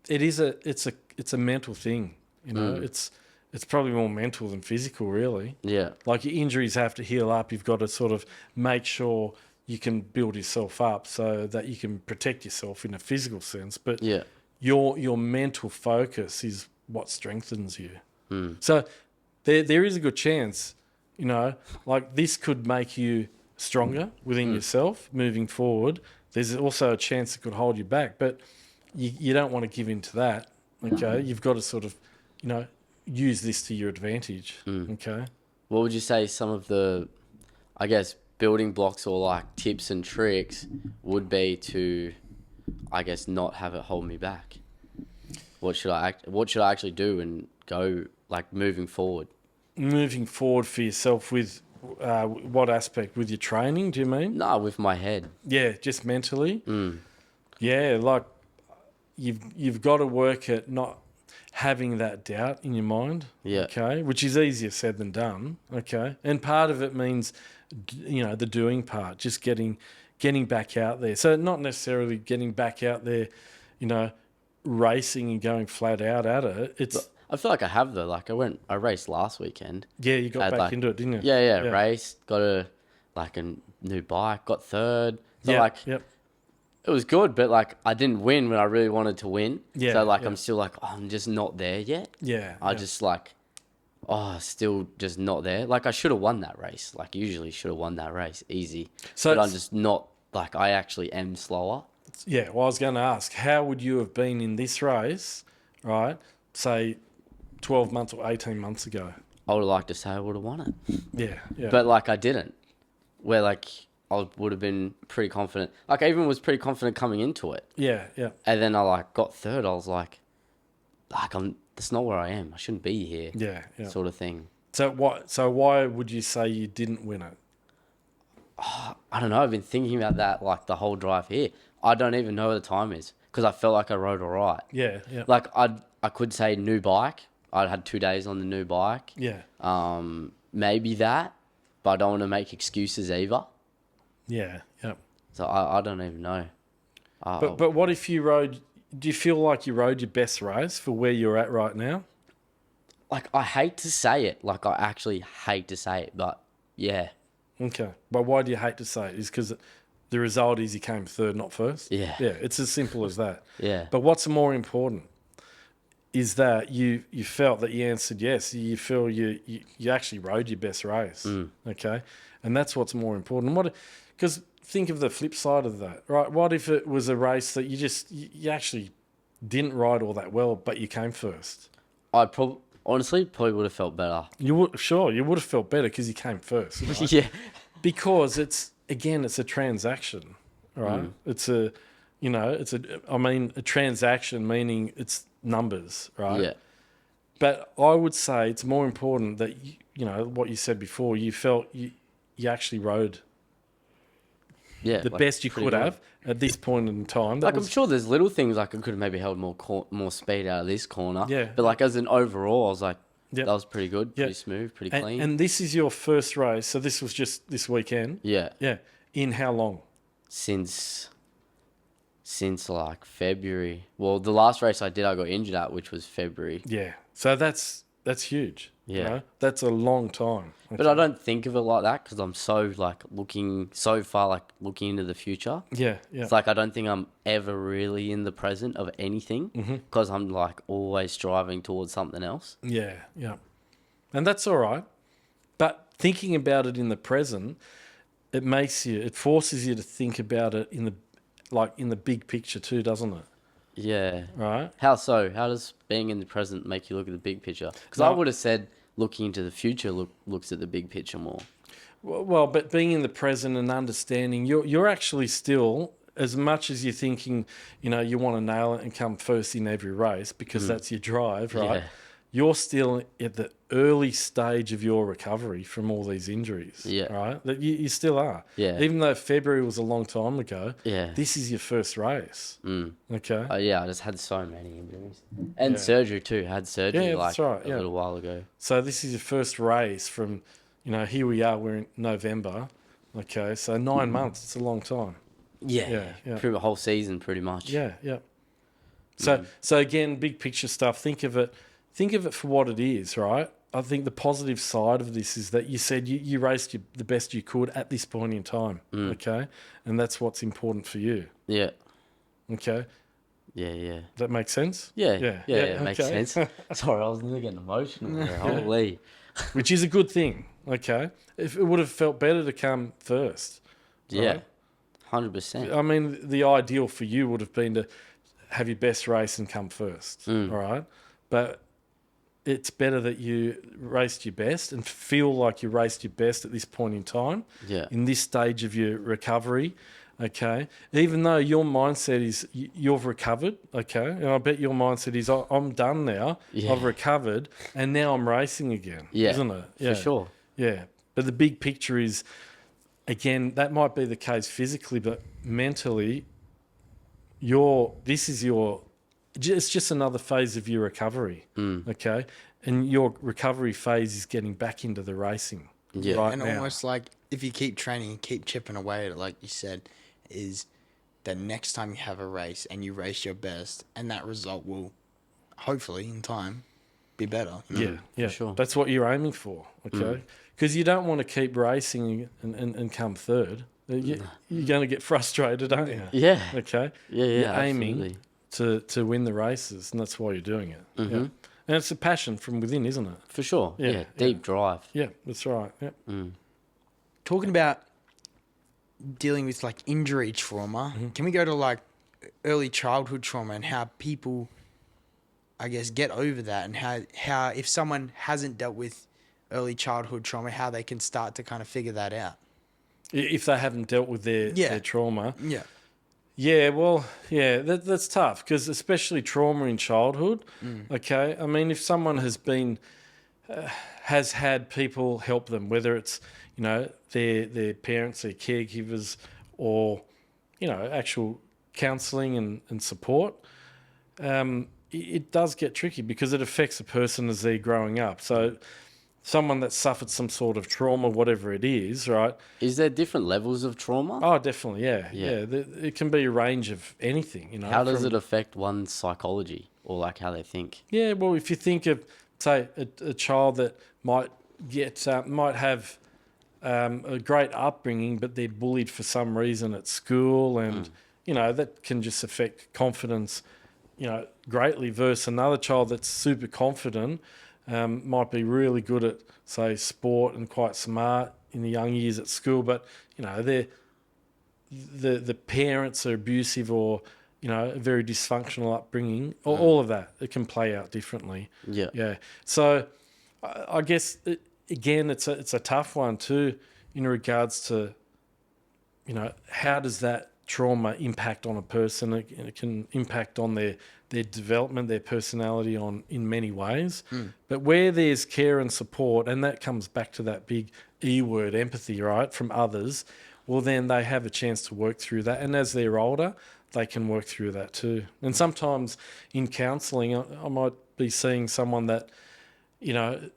it's a mental thing. It's probably more mental than physical, really. Yeah. Like your injuries have to heal up. You've got to sort of make sure you can build yourself up so that you can protect yourself in a physical sense. But your mental focus is what strengthens you. So there is a good chance, like this could make you stronger within yourself moving forward. There's also a chance it could hold you back, but you don't want to give in to that. Okay, you've got to sort of, use this to your advantage. Okay. What would you say some of the, I guess, building blocks or like tips and tricks would be to, I guess, not have it hold me back? What should I actually do and go like moving forward? Moving forward for yourself with what aspect? With your training, do you mean? No, with my head. Yeah, just mentally. Yeah, like you've got to work at not having that doubt in your mind. Yeah. Okay, which is easier said than done. Okay, and part of it means, the doing part, just getting getting back out there. So not necessarily getting back out there, racing and going flat out at it. It's I feel like I have though. Like I raced last weekend. yeah, you got back into it, didn't you? Yeah, raced, got a new bike, got third. So it was good, but like I didn't win when I really wanted to win. Yeah. So like I'm still like, oh, I'm just not there yet. Yeah. Just like, still just not there. Like I should have won that race. Like usually should have won that race easy. So but I'm just not, like I actually am slower. Yeah, well, I was going to ask, how would you have been in this race, right, say 12 months or 18 months ago? I would have liked to say I would have won it. Yeah. But, like, I didn't. Where, like, I would have been pretty confident. Like, I even was pretty confident coming into it. Yeah. And then I, like, got third. I was like, that's not where I am. I shouldn't be here. Yeah. Sort of thing. So why would you say you didn't win it? I don't know. I've been thinking about that, like, the whole drive here. I don't even know what the time is because I felt like I rode all right. Yeah. Like, I could say new bike. I'd had 2 days on the new bike. Yeah. Maybe that, but I don't want to make excuses either. Yeah. So I don't even know. But what if you rode... Do you feel like you rode your best race for where you're at right now? Like, I hate to say it. Like, I actually hate to say it, but yeah. Okay. But why do you hate to say it? Is because the result is you came third, not first? Yeah. Yeah, it's as simple as that. Yeah. But what's more important is that you felt that you answered yes. You feel you actually rode your best race, okay? And that's what's more important. Because think of the flip side of that, right? What if it was a race that you actually didn't ride all that well, but you came first? I honestly probably would have felt better. You would have felt better because you came first. Right? Yeah. Because it's a transaction, right? It's a transaction meaning it's numbers, right? Yeah. But I would say it's more important that, what you said before, you felt you actually rode the best you could have at this point in time. I'm sure there's little things like I could have maybe held more speed out of this corner. Yeah. But like as an overall, I was like, Yep. that was pretty good, pretty smooth, pretty clean. And this is your first race, so this was just this weekend? Yeah. Yeah. In how long? Since like February. Well, the last race I did, I got injured at, which was February. Yeah. So that's huge. Yeah. That's a long time. But I don't think of it like that because I'm so like looking into the future. Yeah. It's like I don't think I'm ever really in the present of anything because I'm like always striving towards something else. Yeah. And that's all right. But thinking about it in the present, it forces you to think about it in the big picture too, doesn't it? Yeah. Right. How so? How does being in the present make you look at the big picture? Because I would have said looking into the future looks at the big picture more. Well, but being in the present and understanding, you're actually still, as much as you're thinking, you want to nail it and come first in every race because that's your drive, right? Yeah. You're still at the early stage of your recovery from all these injuries, Yeah. right? That you still are. Yeah. Even though February was a long time ago, Yeah. this is your first race. Okay. Yeah, I just had so many injuries. And surgery too. I had surgery that's right, a little while ago. So this is your first race from, here we are, we're in November. Okay, so 9 months, it's a long time. Yeah. Pretty the whole season pretty much. Yeah. So again, big picture stuff, think of it for what it is, right? I think the positive side of this is that you said you raced the best you could at this point in time, okay? And that's what's important for you. Yeah. Okay? Yeah. Does that make sense? Yeah, it makes sense. Sorry, I was nearly getting emotional there. Holy. Which is a good thing, okay? If it would have felt better to come first. Yeah, right? 100%. I mean, the ideal for you would have been to have your best race and come first, all right? But it's better that you raced your best and feel like you raced your best at this point in time, in this stage of your recovery, okay? Even though your mindset is you've recovered, okay? And I bet your mindset is I'm done now, I've recovered, and now I'm racing again, isn't it? For sure. Yeah, but the big picture is, again, that might be the case physically, but mentally, it's just another phase of your recovery, okay? And your recovery phase is getting back into the racing right and now. almost like if you keep training and keep chipping away at it, like you said, is that next time you have a race and you race your best, and that result will hopefully in time be better. You know? Yeah, sure. That's what you're aiming for, okay? Because you don't want to keep racing and come third. You're going to get frustrated, aren't you? Yeah. Okay. Yeah, You're absolutely. aiming to win the races, and that's why you're doing it. Yeah. And it's a passion from within, isn't it? For sure. Yeah, deep drive. Yeah, that's right. Yeah. Talking about dealing with like injury trauma, can we go to like early childhood trauma and how people, I guess, get over that, and how if someone hasn't dealt with early childhood trauma, how they can start to kind of figure that out? If they haven't dealt with their trauma. Yeah. Yeah, well, that's tough, because especially trauma in childhood, okay? I mean, if someone has had people help them, whether it's, you know, their parents, their caregivers, or, you know, actual counselling and support, it does get tricky because it affects a person as they're growing up. So someone that suffered some sort of trauma, whatever it is, right? Is there different levels of trauma? Oh, definitely, yeah. It can be a range of anything, you know. How does it affect one's psychology or like how they think? Yeah, well, if you think of, say, a child that might have a great upbringing, but they're bullied for some reason at school, and you know, that can just affect confidence, you know, greatly. Versus another child that's super confident, might be really good at, say, sport and quite smart in the young years at school, but you know, the parents are abusive, or you know, a very dysfunctional upbringing, or all of that. It can play out differently. Yeah. So I guess again, it's a tough one too, in regards to, you know, how does that trauma impact on a person? It can impact on their development, their personality in many ways. But where there's care and support, and that comes back to that big E word, empathy, right, from others, well, then they have a chance to work through that. And as they're older, they can work through that too. And sometimes in counselling, I might be seeing someone that, you know,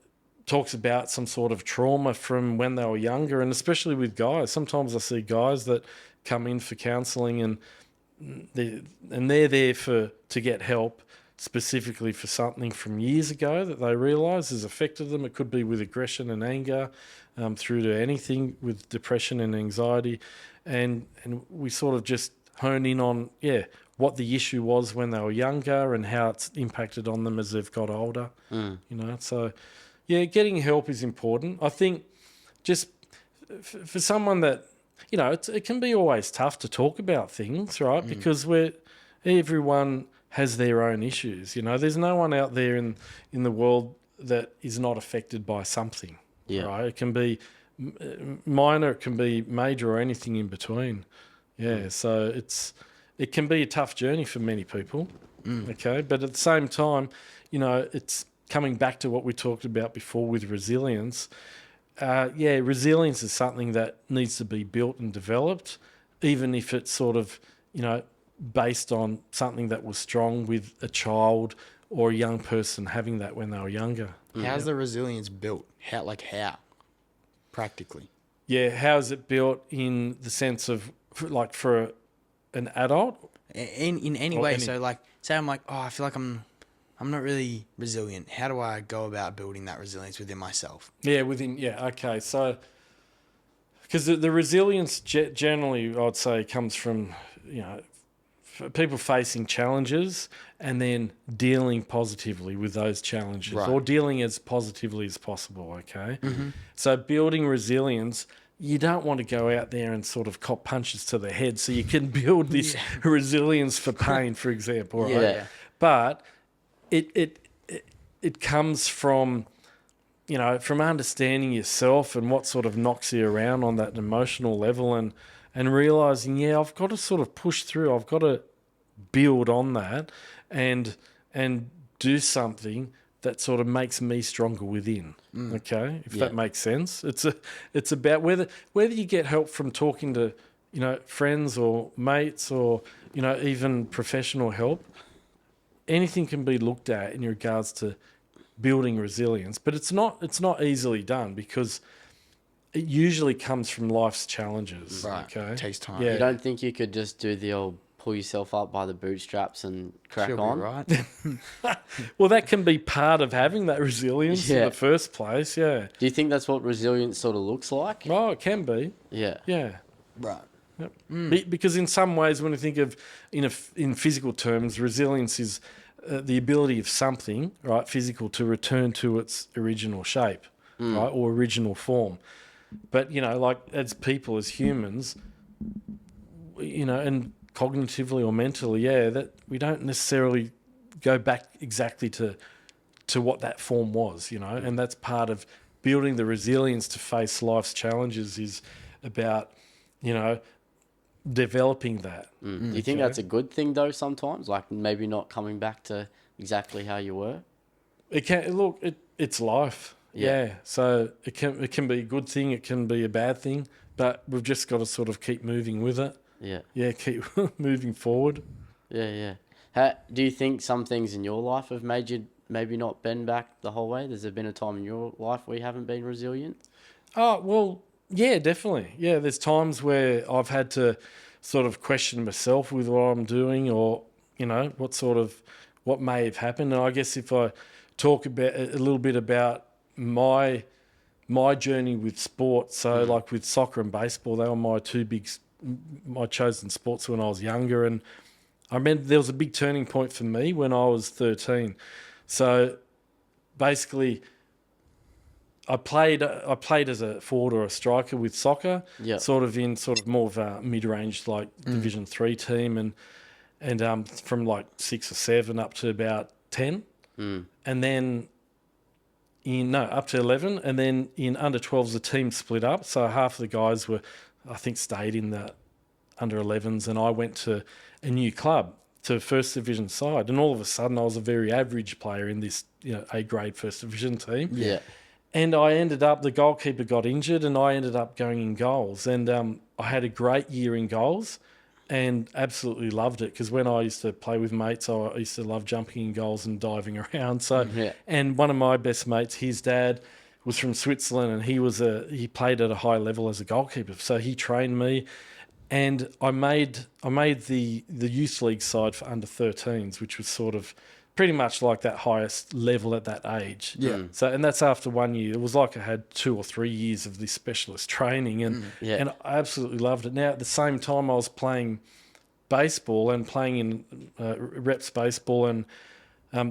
talks about some sort of trauma from when they were younger, and especially with guys. Sometimes I see guys that come in for counselling, and they're there to get help specifically for something from years ago that they realise has affected them. It could be with aggression and anger, through to anything with depression and anxiety, and we sort of just hone in on what the issue was when they were younger and how it's impacted on them as they've got older. You know, so getting help is important. I think just for someone that, you know, it can be always tough to talk about things, right? Because everyone has their own issues. You know, there's no one out there in the world that is not affected by something. Right? It can be minor, it can be major, or anything in between. So it can be a tough journey for many people. Okay, but at the same time, you know, it's coming back to what we talked about before with resilience. Resilience is something that needs to be built and developed, even if it's sort of, you know, based on something that was strong with a child or a young person having that when they were younger. How's the resilience built? How? Practically. Yeah, how is it built in the sense of, like, for an adult? In any way. So, like, say I'm like, I feel like I'm not really resilient. How do I go about building that resilience within myself? Okay. So, because the resilience generally, I'd say, comes from, you know, people facing challenges and then dealing positively with those challenges, or dealing as positively as possible, okay? So building resilience, you don't want to go out there and sort of cop punches to the head, so you can build this resilience for pain, for example, right? But it comes from, you know, from understanding yourself and what sort of knocks you around on that emotional level, and realising, I've got to sort of push through. I've got to build on that and do something that sort of makes me stronger within. Okay, if that makes sense. It's about whether you get help from talking to, you know, friends or mates, or, you know, even professional help. Anything can be looked at in regards to building resilience, but it's not easily done, because it usually comes from life's challenges. Right. Okay. It takes time. Yeah. You don't think you could just do the old pull yourself up by the bootstraps and crack She'll on? be right. Well, that can be part of having that resilience in Yeah. the first place. Yeah. Do you think that's what resilience sort of looks like? Oh, it can be. Yeah. Yeah. Right. Yep. Because in some ways, when you think of in physical terms, resilience is the ability of something, right, physical, to return to its original shape, right, or original form. But like as people, as humans, and cognitively or mentally, that we don't necessarily go back exactly to what that form was, and that's part of building the resilience to face life's challenges is about, developing that. Do you think that's a good thing though? Sometimes, like maybe not coming back to exactly how you were. It can look. It's life. Yeah. Yeah. So it can be a good thing. It can be a bad thing. But we've just got to sort of keep moving with it. Yeah. Yeah. Keep moving forward. Yeah. Do you think some things in your life have made you maybe not bend back the whole way? Has there been a time in your life where you haven't been resilient? Oh well. Yeah. Definitely. Yeah. There's times where I've had to sort of question myself with what I'm doing, or what may have happened. And I guess if I talk about a little bit about my journey with sport, so like with soccer and baseball, they were my chosen sports when I was younger. And I remember there was a big turning point for me when I was 13. So basically, I played as a forward or a striker with soccer, sort of more of a mid-range like Division 3 team, and from like 6 or 7 up to about 10, and then up to 11, and then in under 12s the team split up, so half of the guys stayed in the under 11s, and I went to a new club, to first division side, and all of a sudden I was a very average player in this A grade first division team. Yeah. And I ended up, the goalkeeper got injured, and I ended up going in goals. And I had a great year in goals and absolutely loved it, because when I used to play with mates, I used to love jumping in goals and diving around. So, and one of my best mates, his dad was from Switzerland, and he played at a high level as a goalkeeper. So he trained me, and I made the youth league side for under 13s, which was sort of pretty much like that highest level at that age. Yeah. So, and that's after 1 year. It was like I had 2 or 3 years of this specialist training, and I absolutely loved it. Now, at the same time, I was playing baseball and playing in reps baseball, and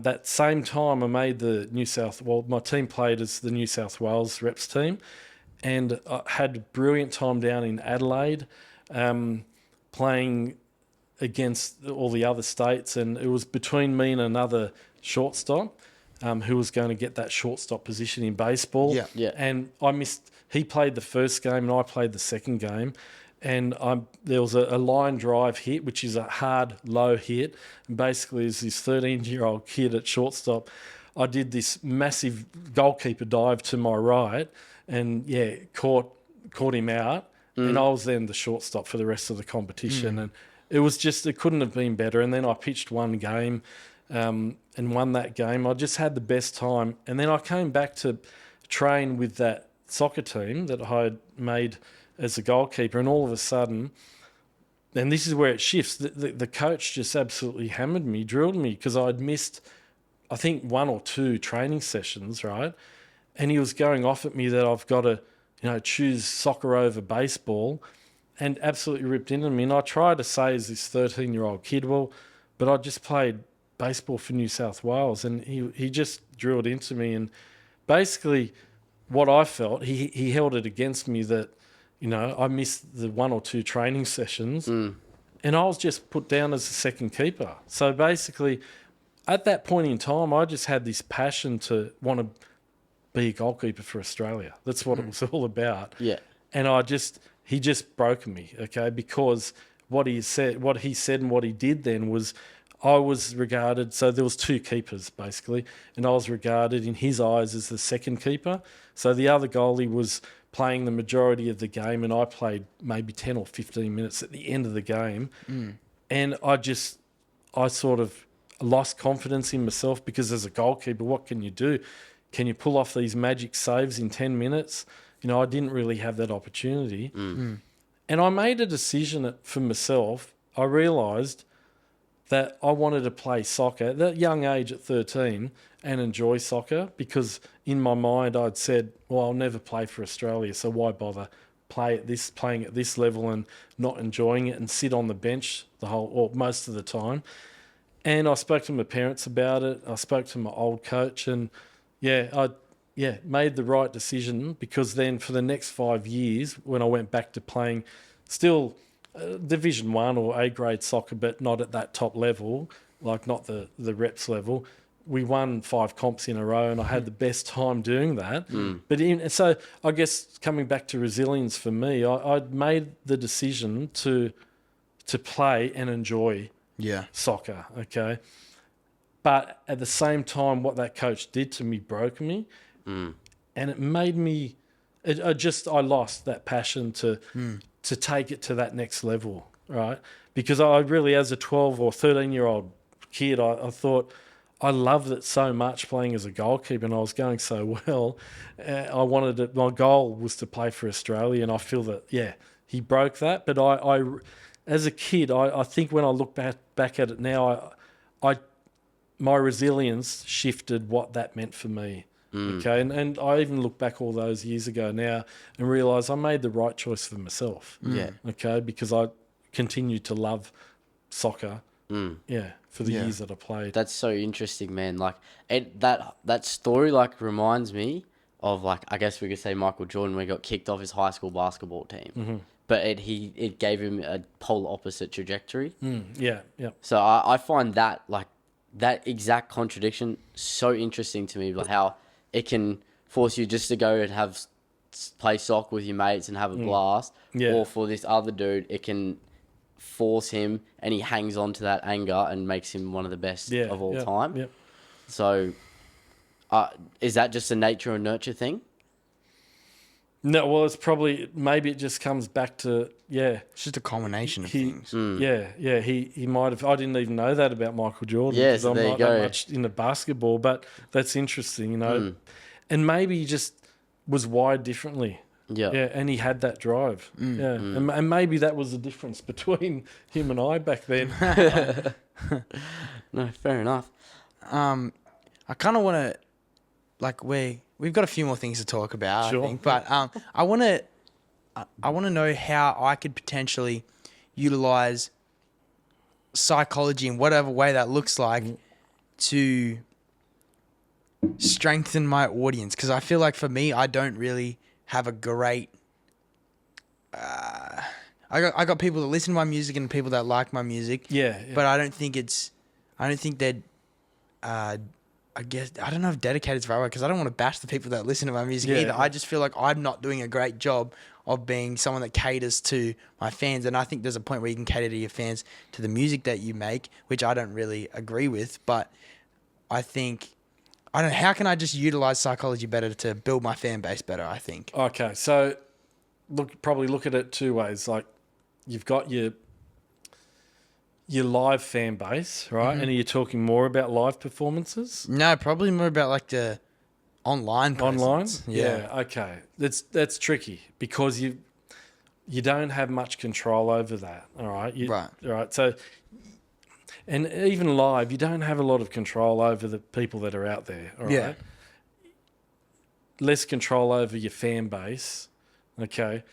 that same time I made my team played as the New South Wales reps team, and I had a brilliant time down in Adelaide, playing against all the other states, and it was between me and another shortstop who was going to get that shortstop position in baseball. Yeah. And he played the first game and I played the second game, and there was a line drive hit, which is a hard, low hit. And basically, as this 13-year-old kid at shortstop, I did this massive goalkeeper dive to my right and, caught him out. And I was then the shortstop for the rest of the competition. And it couldn't have been better. And then I pitched one game and won that game. I just had the best time. And then I came back to train with that soccer team that I had made as a goalkeeper. And all of a sudden, and this is where it shifts, the coach just absolutely hammered me, drilled me, because I'd missed, I think, 1 or 2 training sessions, right? And he was going off at me that I've got to, choose soccer over baseball, and absolutely ripped into me. And I tried to say as this 13-year-old kid, but I just played baseball for New South Wales, and he just drilled into me. And basically what I felt, he held it against me that, I missed the 1 or 2 training sessions and I was just put down as a second keeper. So basically at that point in time, I just had this passion to want to be a goalkeeper for Australia. That's what it was all about. Yeah. And he just broke me, okay? Because what he said and what he did then was, I was regarded, so there was 2 keepers basically, and I was regarded in his eyes as the second keeper. So the other goalie was playing the majority of the game, and I played maybe 10 or 15 minutes at the end of the game. And I sort of lost confidence in myself, because as a goalkeeper, what can you do? Can you pull off these magic saves in 10 minutes? I didn't really have that opportunity. And I made a decision for myself. I realised that I wanted to play soccer at that young age at 13 and enjoy soccer, because in my mind I'd said, well, I'll never play for Australia, so why bother playing at this level and not enjoying it and sit on the bench most of the time. And I spoke to my parents about it. I spoke to my old coach, and I made the right decision, because then for the next 5 years, when I went back to playing still Division 1 or A grade soccer, but not at that top level, like not the reps level, we won 5 comps in a row, and I had the best time doing that. But so I guess coming back to resilience for me, I'd made the decision to play and enjoy soccer, okay? But at the same time, what that coach did to me broke me, and it made me... I lost that passion to take it to that next level, right? Because I really, as a 12 or 13-year-old kid, I thought I loved it so much playing as a goalkeeper, and I was going so well. My goal was to play for Australia, and I feel that, he broke that. But I as a kid, I think when I look back at it now, my resilience shifted what that meant for me. Okay, and I even look back all those years ago now and realise I made the right choice for myself. Okay, because I continued to love soccer. For the years that I played. That's so interesting, man. Like that story reminds me of, I guess we could say Michael Jordan, when he got kicked off his high school basketball team. But it gave him a polar opposite trajectory. So I find that that exact contradiction so interesting to me, like how it can force you just to go and play soccer with your mates and have a blast. Or for this other dude, it can force him, and he hangs on to that anger and makes him one of the best of all time. So is that just a nature and nurture thing? No, well, it's maybe it just comes back to, It's just a combination of things. He might have... I didn't even know that about Michael Jordan, Yeah, because so I'm there you not go. that much into basketball, but that's interesting, And maybe he just was wired differently. And he had that drive. And maybe that was the difference between him and I back then. No, fair enough. I kind of want to, we've got a few more things to talk about, Sure. I think, but I want to know how I could potentially utilize psychology in whatever way that looks like to strengthen my audience, because I feel like for me, I don't really have a great... I got people that listen to my music and people that like my music. But I don't think they're... I guess, I don't know if dedicated is the right word, because I don't want to bash the people that listen to my music either. I just feel like I'm not doing a great job of being someone that caters to my fans. And I think there's a point where you can cater to your fans to the music that you make, which I don't really agree with. But I think... how can I just utilize psychology better to build my fan base better, I think? Okay, so probably look at it two ways. Like, you've got your live fan base, right? And are you talking more about live performances? No, probably more about the online presence. Yeah, okay. That's tricky, because you don't have much control over that, all right? Right. So, and even live, you don't have a lot of control over the people that are out there, all right? Less control over your fan base, okay,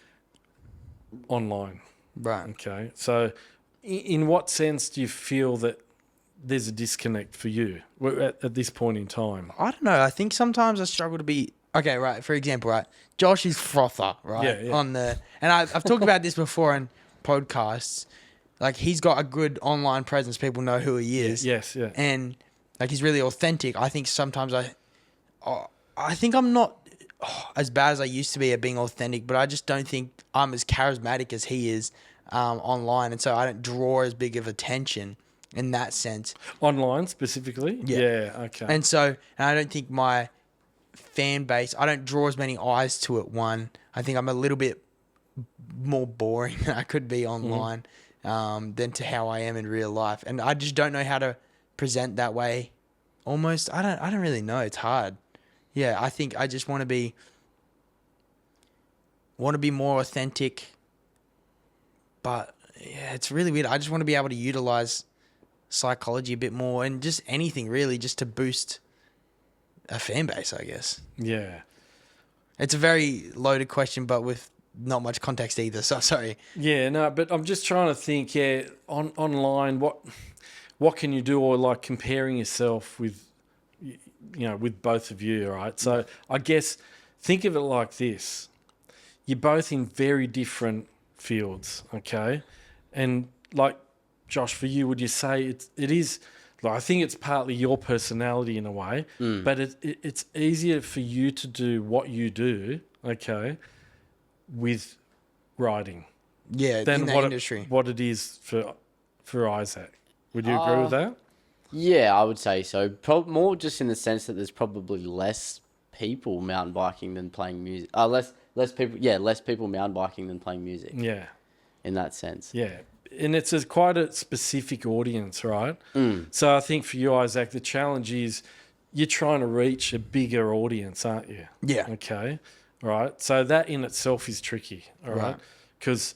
online. Right. Okay. So in what sense do you feel that there's a disconnect for you at this point in time? I don't know. I think sometimes I struggle to be... Okay, right. For example, right, Josh is frother, right? And I've talked about this before in podcasts. He's got a good online presence. People know who he is. Yes. And he's really authentic. I think sometimes I think I'm not as bad as I used to be at being authentic, but I just don't think I'm as charismatic as he is online, and so I don't draw as big of attention in that sense. Online specifically? Yeah, okay. And I don't think my fan base, I don't draw as many eyes to it. I think I'm a little bit more boring than I could be online than to how I am in real life. And I just don't know how to present that way. Almost, I don't really know. It's hard. Yeah, I think I just want to be... want to be more authentic. But yeah, it's really weird. I just want to be able to utilize psychology a bit more and just anything really just to boost a fan base, I guess. Yeah. It's a very loaded question, but with not much context either. So sorry. Yeah, no, but I'm just trying to think, online, what can you do, or like comparing yourself with, with both of you, right? So I guess think of it like this. You're both in very different fields, okay? And like, Josh, for you, would you say it is, like, I think it's partly your personality in a way, but it's easier for you to do what you do, okay, with writing. Yeah, than in that industry. What it is for Isaac. Would you agree with that? Yeah, I would say so. More just in the sense that there's probably less people mountain biking than playing music. Less people mountain biking than playing music. Yeah. In that sense. Yeah. And it's quite a specific audience, right? So I think for you, Isaac, the challenge is you're trying to reach a bigger audience, aren't you? Yeah. Okay. Right. So that in itself is tricky. All right. Because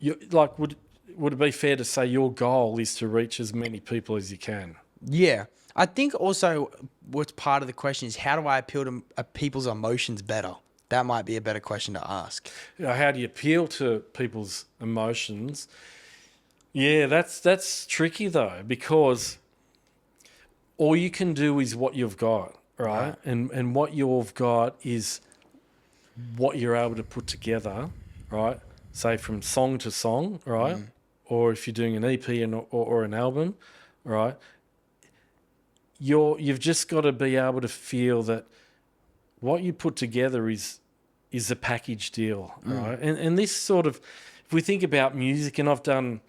would it be fair to say your goal is to reach as many people as you can? Yeah. I think also what's part of the question is how do I appeal to people's emotions better? That might be a better question to ask. How do you appeal to people's emotions? Yeah, that's tricky though, because all you can do is what you've got, right? And what you've got is what you're able to put together, right? Say from song to song, right? Or if you're doing an EP or an album, right? You've just got to be able to feel that what you put together is a package deal, right? And this sort of, if we think about music, and I've done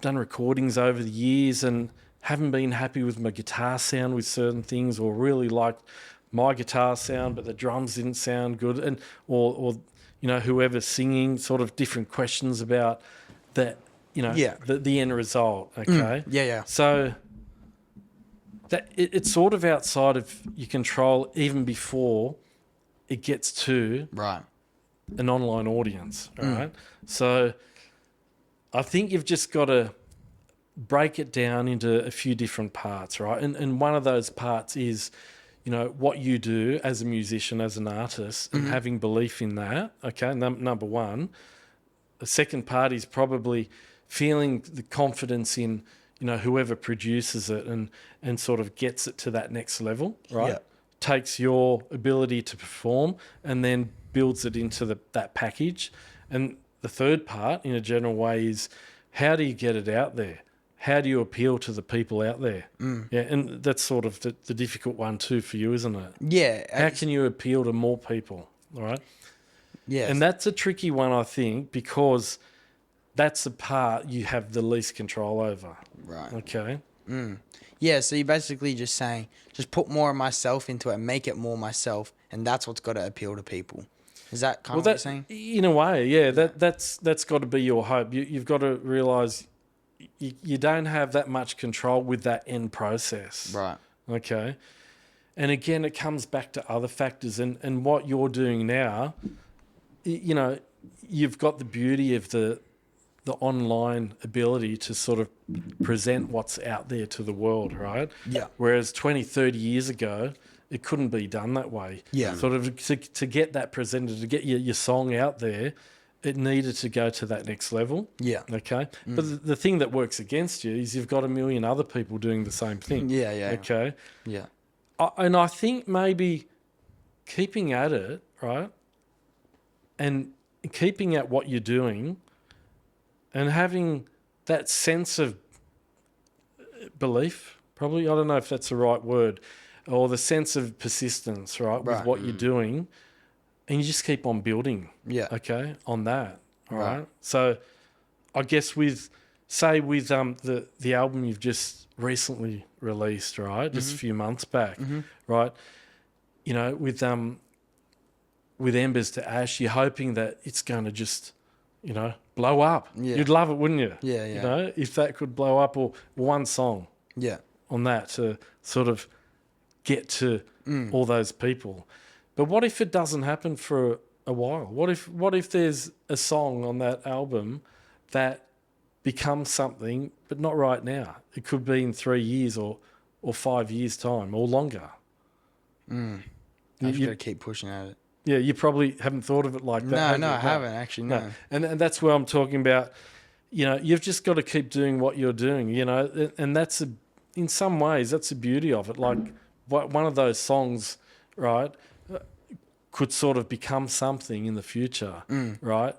recordings over the years and haven't been happy with my guitar sound with certain things, or really liked my guitar sound, but the drums didn't sound good, and or whoever's singing, sort of different questions about that, the end result. Okay. Yeah. So that it's sort of outside of your control even before it gets to an online audience. All right. So I think you've just got to break it down into a few different parts, right? And one of those parts is, what you do as a musician, as an artist, and having belief in that, okay, number one. The second part is probably feeling the confidence in, whoever produces it and sort of gets it to that next level, right? Yeah. Takes your ability to perform and then builds it into that package. And the third part, in a general way, is how do you get it out there? How do you appeal to the people out there? Yeah, and that's sort of the difficult one too for you, isn't it? Yeah. How can you appeal to more people, all right? Yeah. And that's a tricky one, I think, because that's the part you have the least control over. Right. Okay. Yeah, so you're basically just saying, just put more of myself into it and make it more myself, and that's what's got to appeal to people. Is that kind of what you're saying? In a way, yeah. That's got to be your hope. You've got to realise you don't have that much control with that end process. Right. Okay. And again, it comes back to other factors. And what you're doing now, you've got the beauty of the online ability to sort of present what's out there to the world, right? Yeah. Whereas 20, 30 years ago, it couldn't be done that way. Yeah. Sort of to get that presented, to get your song out there, it needed to go to that next level. Yeah. Okay. But the thing that works against you is you've got a million other people doing the same thing. Yeah. Okay. Yeah. And I think maybe keeping at it, right, and keeping at what you're doing and having that sense of belief, probably, I don't know if that's the right word, or the sense of persistence, right, with what you're doing, and you just keep on building, okay, on that, all right? So I guess with the album you've just recently released, right, just a few months back, right, with Embers to Ash, you're hoping that it's going to just, blow up. Yeah. You'd love it, wouldn't you? Yeah. If that could blow up, or one song on that to sort of get to all those people. But what if it doesn't happen for a while? What if there's a song on that album that becomes something, but not right now? It could be in 3 years or 5 years time or longer. I've got to keep pushing at it. Yeah, you probably haven't thought of it like that. No, I haven't actually. No. And that's where I'm talking about. You've just got to keep doing what you're doing. And that's in some ways that's the beauty of it. Like one of those songs, right, could sort of become something in the future, right,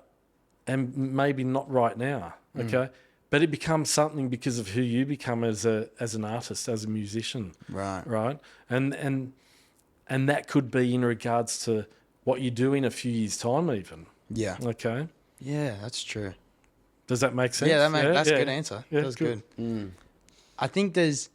and maybe not right now. Okay, but it becomes something because of who you become as an artist, as a musician. Right, and that could be in regards to what you do in a few years' time, even. Yeah. Okay. Yeah, that's true. Does that make sense? Yeah, that's a good answer. Yeah, that's good. I think there's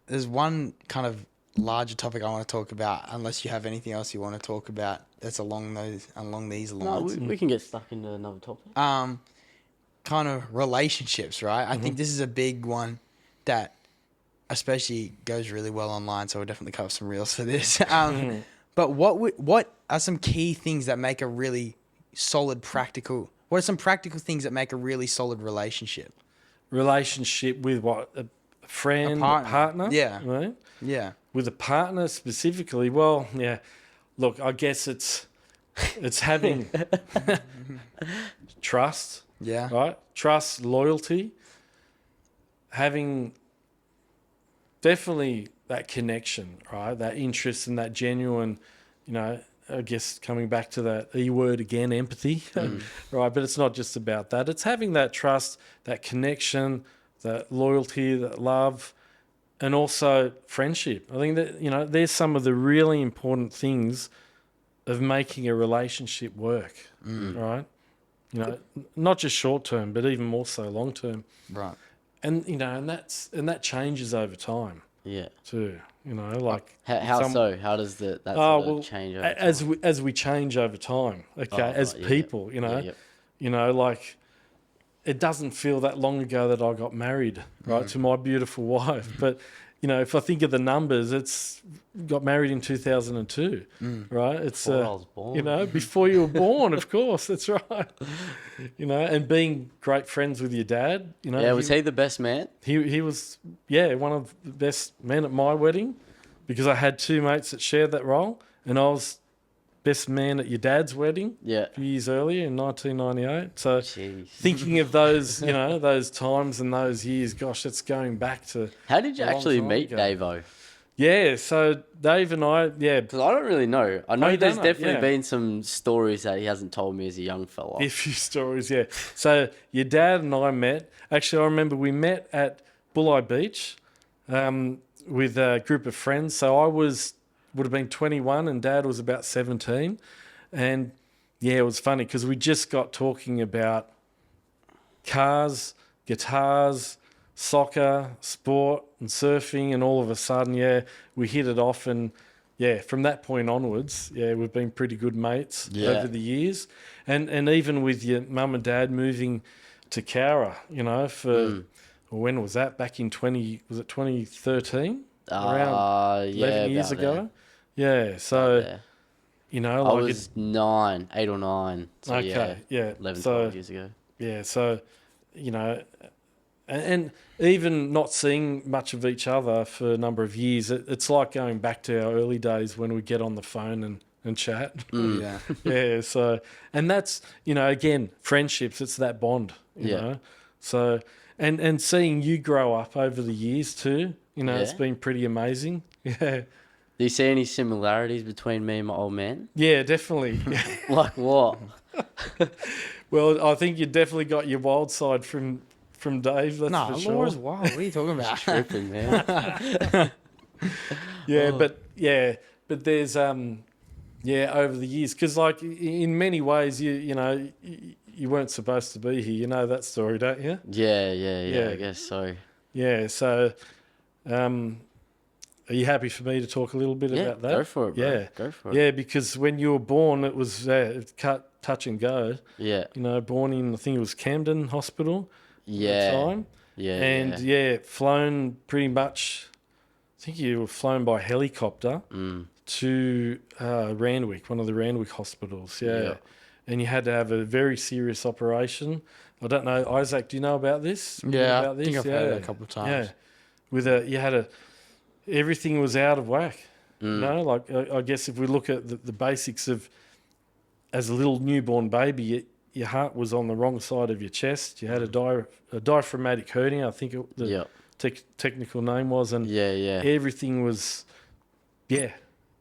one kind of larger topic I want to talk about, unless you have anything else you want to talk about that's along these lines. No, we can get stuck into another topic. Kind of relationships, right? I think this is a big one that especially goes really well online, so we'll definitely cover some reels for this. But what are some key things that make a really solid practical... What are some practical things that make a really solid relationship? Relationship with what? A friend, a partner? Yeah. Right? Yeah. With a partner specifically, well, yeah. Look, I guess it's having trust. Yeah. Right? Trust, loyalty. Having definitely that connection, right? That interest and that genuine, I guess coming back to that E word again, empathy, right? But it's not just about that. It's having that trust, that connection, that loyalty, that love, and also friendship. I think that, there's some of the really important things of making a relationship work, right? Not just short term, but even more so long term. Right. And, and that changes over time. Yeah. Too. Like how so? How does that change over time? As we change over time, as people, like it doesn't feel that long ago that I got married, right, to my beautiful wife. But if I think of the numbers, it's got married in 2002, right? It's before I was born. Before you were born, of course, that's right. And being great friends with your dad, Yeah, was he the best man? He was, one of the best men at my wedding, because I had two mates that shared that role, and I was best man at your dad's wedding a few years earlier in 1998. So thinking of those, those times and those years, gosh, that's going back to... How did you actually meet Davo? Yeah, so Dave and I, because I don't really know. I know there's definitely been been some stories that he hasn't told me as a young fella. A few stories, yeah. So your dad and I met. Actually, I remember we met at Bulli Beach with a group of friends. So I would have been 21 and Dad was about 17. And, it was funny because we just got talking about cars, guitars, soccer, sport and surfing, and all of a sudden, we hit it off, and from that point onwards, we've been pretty good mates over the years, and even with your mum and dad moving to Cowra, for when was that? Back in 2013? Around 11 years ago. Yeah, so I was 8 or 9. So 11, 12 years ago. Yeah, so and even not seeing much of each other for a number of years, it's like going back to our early days when we get on the phone and chat. Yeah. So, and that's, again, friendships, it's that bond, you know. So, and seeing you grow up over the years too, it's been pretty amazing. Yeah. Do you see any similarities between me and my old man? Yeah, definitely. Like what? Well, I think you definitely got your wild side from Dave. That's for sure. Laura's wild. What are you talking about? Tripping, man. But there's over the years, because like in many ways you weren't supposed to be here. You know that story, don't you? Yeah. I guess so. Yeah. So, are you happy for me to talk a little bit about that? Go for it, bro. Yeah, go for it. Yeah, because when you were born, it was touch and go. Yeah. Born in, I think it was Camden Hospital. At the time. Yeah. Flown pretty much. I think you were flown by helicopter to Randwick, one of the Randwick hospitals. Yeah. And you had to have a very serious operation. I don't know, Isaac, do you know about this? Yeah, About I think this? I've heard it a couple of times. Yeah. Everything was out of whack. You know, like I guess if we look at the basics of, as a little newborn baby, your heart was on the wrong side of your chest. You had a diaphragmatic hernia, I think the technical name was, and everything was,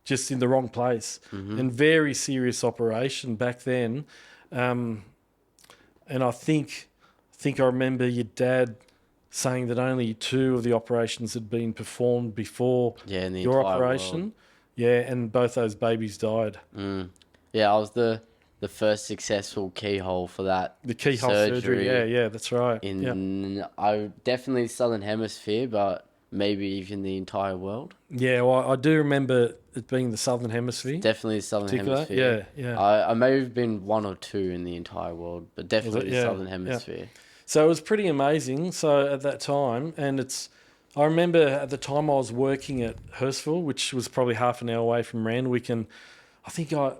just in the wrong place. And very serious operation back then. And I think I remember your dad saying that only 2 of the operations had been performed before your operation. World. Yeah, and both those babies died. Yeah, I was the first successful keyhole for that. The keyhole surgery. Yeah, that's right. I definitely Southern Hemisphere, but maybe even the entire world. Yeah, well, I do remember it being the Southern Hemisphere. Definitely the Southern Hemisphere. Yeah. I may have been 1 or 2 in the entire world, but definitely the Southern Hemisphere. Yeah. So it was pretty amazing. So at that time, I remember at the time I was working at Hurstville, which was probably half an hour away from Randwick, and I think What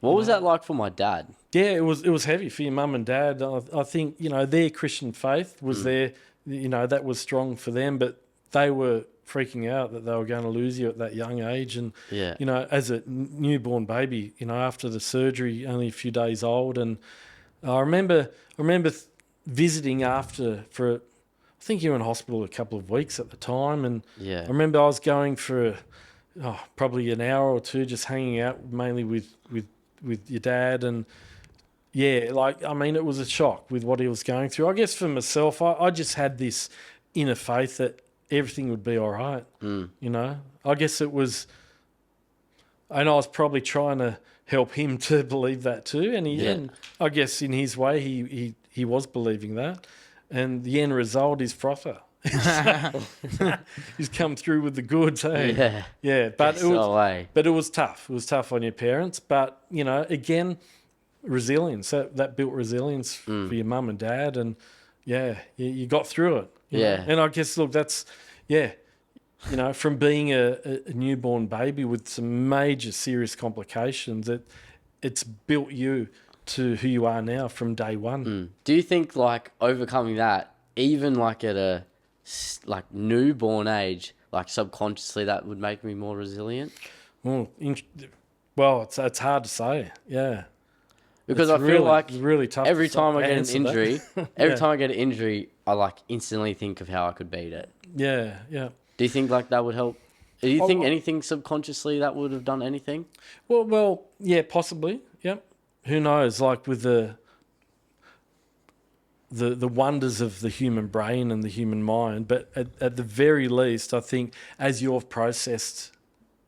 was that like for my dad? Yeah, it was heavy for your mum and dad. I think, their Christian faith was there, that was strong for them, but they were freaking out that they were going to lose you at that young age. And, as a newborn baby, after the surgery, only a few days old. And I remember visiting after I think you were in hospital a couple of weeks at the time. And I remember I was going for probably an hour or 2, just hanging out mainly with your dad. And it was a shock with what he was going through. I guess for myself, I just had this inner faith that everything would be all right. I guess it was, and I was probably trying to help him to believe that too. And I guess in his way, he was believing that. And the end result is frother. He's come through with the goods, hey? Yeah. But it was tough. It was tough on your parents. But, again, resilience. That built resilience for your mum and dad. And, you got through it. You know? And I guess, look, that's, from being a newborn baby with some major serious complications, it's built you to who you are now from day one. Do you think, like, overcoming that, even like at a newborn age, like subconsciously, that would make me more resilient? Well, it's hard to say. Yeah, because I feel like it's really tough. Every time I get an injury, time I get an injury, I like instantly think of how I could beat it. Yeah. Do you think like that would help? Do you think anything subconsciously that would have done anything? Well, yeah, possibly. Yep. Who knows? Like with the wonders of the human brain and the human mind, but at the very least, I think as you've processed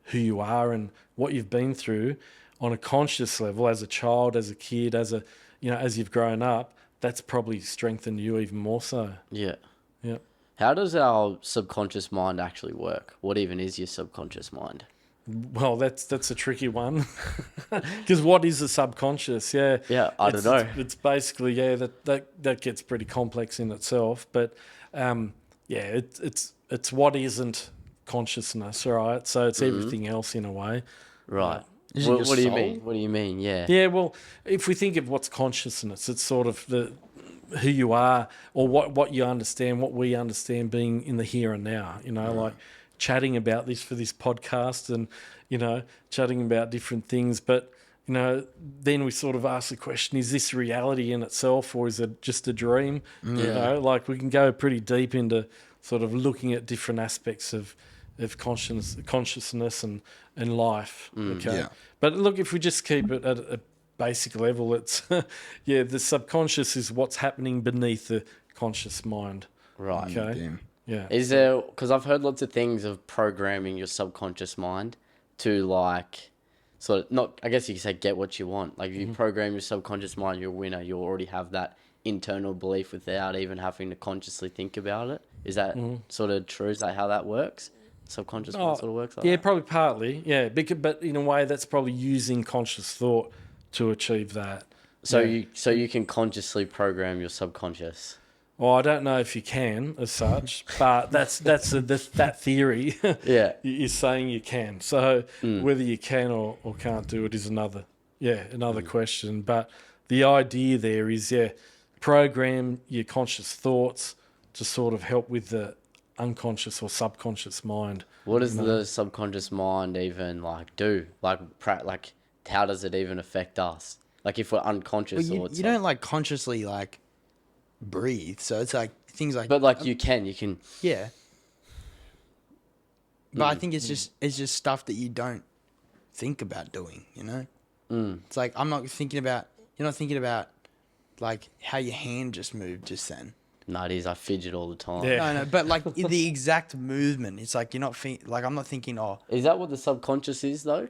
who you are and what you've been through on a conscious level, as a child, as a kid, as you've grown up, that's probably strengthened you even more so. Yeah. Yeah. How does our subconscious mind actually work? What even is your subconscious mind? Well, that's a tricky one, because what is the subconscious? Yeah, I don't know. It's basically that gets pretty complex in itself, but it's what isn't consciousness, right? So it's everything else in a way, right? What do you mean? What do you mean? Yeah. Well, if we think of what's consciousness, it's sort of who you are, or what you understand, what we understand being in the here and now. Like chatting about this for this podcast and, chatting about different things. But, then we sort of ask the question, is this reality in itself or is it just a dream? Like we can go pretty deep into sort of looking at different aspects of consciousness and life. Okay. Yeah. But look, if we just keep it at a basic level, it's, the subconscious is what's happening beneath the conscious mind. Right. Okay. Yeah. Is there, because I've heard lots of things of programming your subconscious mind to like, sort of, not, I guess you could say get what you want. Like if you program your subconscious mind, you're a winner. You'll already have that internal belief without even having to consciously think about it. Is that sort of true? Is that how that works? Subconscious mind sort of works like that? Probably partly. Yeah. But in a way that's probably using conscious thought to achieve that. So you can consciously program your subconscious. Well, I don't know if you can as such, but that theory Yeah. is saying you can. So whether you can or can't do it is another question. But the idea there is, program your conscious thoughts to sort of help with the unconscious or subconscious mind. What does the subconscious mind even like do? Like how does it even affect us? Like if we're unconscious Well, or you don't like consciously like breathe, so it's like things like. But like you can. Yeah. But I think it's just stuff that you don't think about doing, you know? It's like you're not thinking about like how your hand just moved just then. No, it is. I fidget all the time. Yeah. No, but like the exact movement, it's like you're not I'm not thinking, oh. Is that what the subconscious is though?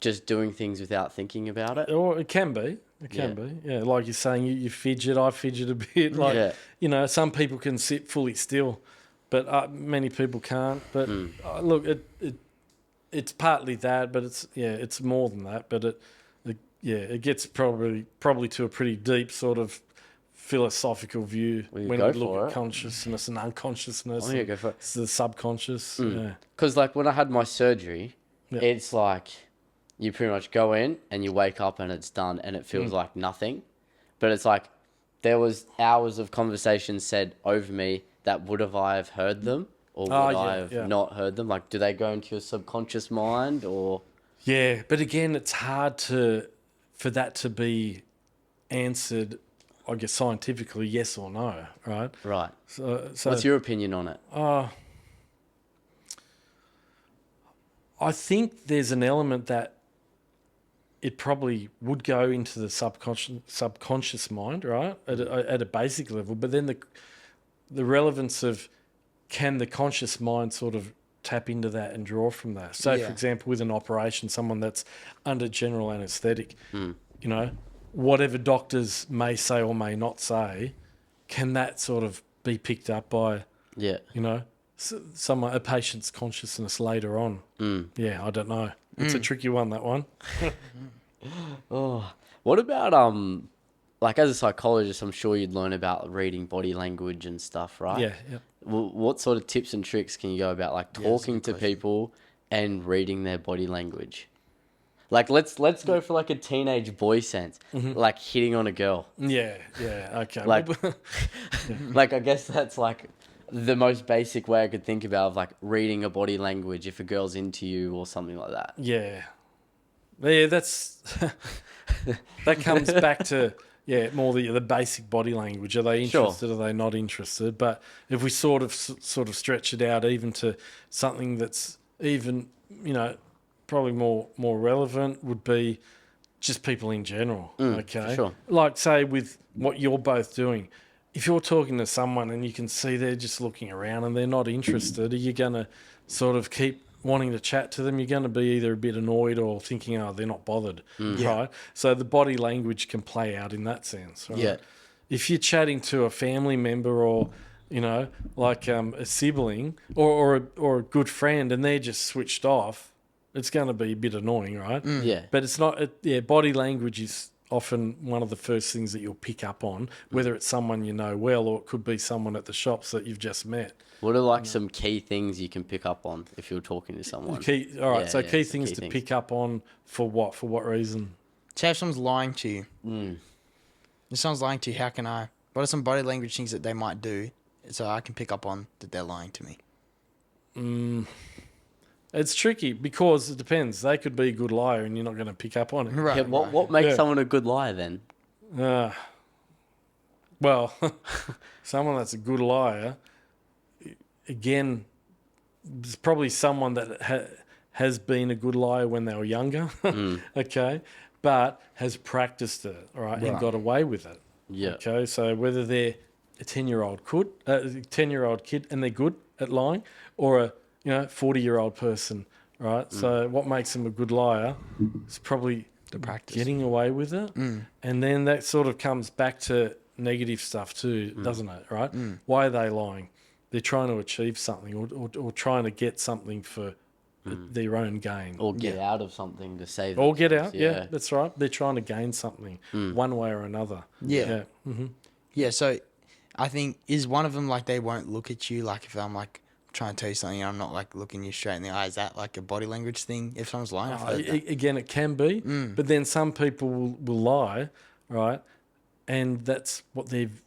Just doing things without thinking about it? Or it can be. It can be. Yeah, like you're saying, you fidget, I fidget a bit. Like, some people can sit fully still, but many people can't. But look, it's partly that, but it's more than that. But it gets probably to a pretty deep sort of philosophical view when we look at consciousness and unconsciousness. Oh, yeah, go for it. It's the subconscious. Yeah. Because like when I had my surgery, it's like you pretty much go in and you wake up and it's done and it feels like nothing. But it's like there was hours of conversation said over me that would I have heard them or would I have not heard them? Like, do they go into your subconscious mind or? Yeah, but again, it's hard for that to be answered, I guess, scientifically, yes or no, right? Right. So what's your opinion on it? I think there's an element that it probably would go into the subconscious mind, right, at a basic level. But then the relevance of can the conscious mind sort of tap into that and draw from that? So, for example, with an operation, someone that's under general anaesthetic, whatever doctors may say or may not say, can that sort of be picked up by, a patient's consciousness later on? Yeah, I don't know. It's a tricky one, that one. Oh, what about like as a psychologist, I'm sure you'd learn about reading body language and stuff, right? Yeah. What sort of tips and tricks can you go about like talking to people and reading their body language? Like let's go for like a teenage boy sense, like hitting on a girl. Yeah, okay. Like, like I guess that's like the most basic way I could think about of like reading a body language if a girl's into you or something like that. Yeah, that's that comes back to more the basic body language. Are they interested? Sure. Are they not interested? But if we sort of stretch it out even to something that's even probably more relevant would be just people in general. Okay, sure. Like say with what you're both doing. If you're talking to someone and you can see they're just looking around and they're not interested, are you going to sort of keep wanting to chat to them? You're going to be either a bit annoyed or thinking, they're not bothered, right? So the body language can play out in that sense, right? Yeah. If you're chatting to a family member or, like a sibling or a good friend and they're just switched off, it's going to be a bit annoying, right? Yeah. But it's not, body language is often one of the first things that you'll pick up on, whether it's someone you know well or it could be someone at the shops that you've just met. What are like some key things you can pick up on if you're talking to someone? Key things to pick up on for what? For what reason? Say if someone's lying to you. If someone's lying to you, what are some body language things that they might do so I can pick up on that they're lying to me? It's tricky because it depends. They could be a good liar and you're not going to pick up on it. Right. Yeah, what makes someone a good liar then? Well, someone that's a good liar, again, there's probably someone that has been a good liar when they were younger, okay, but has practiced it, right, and got away with it. Yeah. Okay, so whether they're a 10-year-old kid and they're good at lying, or a 40-year-old person, right? So what makes them a good liar is probably the practice, getting away with it, and then that sort of comes back to negative stuff too, doesn't it? Right? Why are they lying? They're trying to achieve something, or trying to get something for their own gain, or get out of something to save. Or get out. Yeah, that's right. They're trying to gain something one way or another. Yeah. So I think is one of them like they won't look at you. Like if I'm like trying to tell you something, and I'm not like looking you straight in the eye. Is that like a body language thing? If someone's lying, I've heard that. Again, it can be, but then some people will lie, right? And that's what they've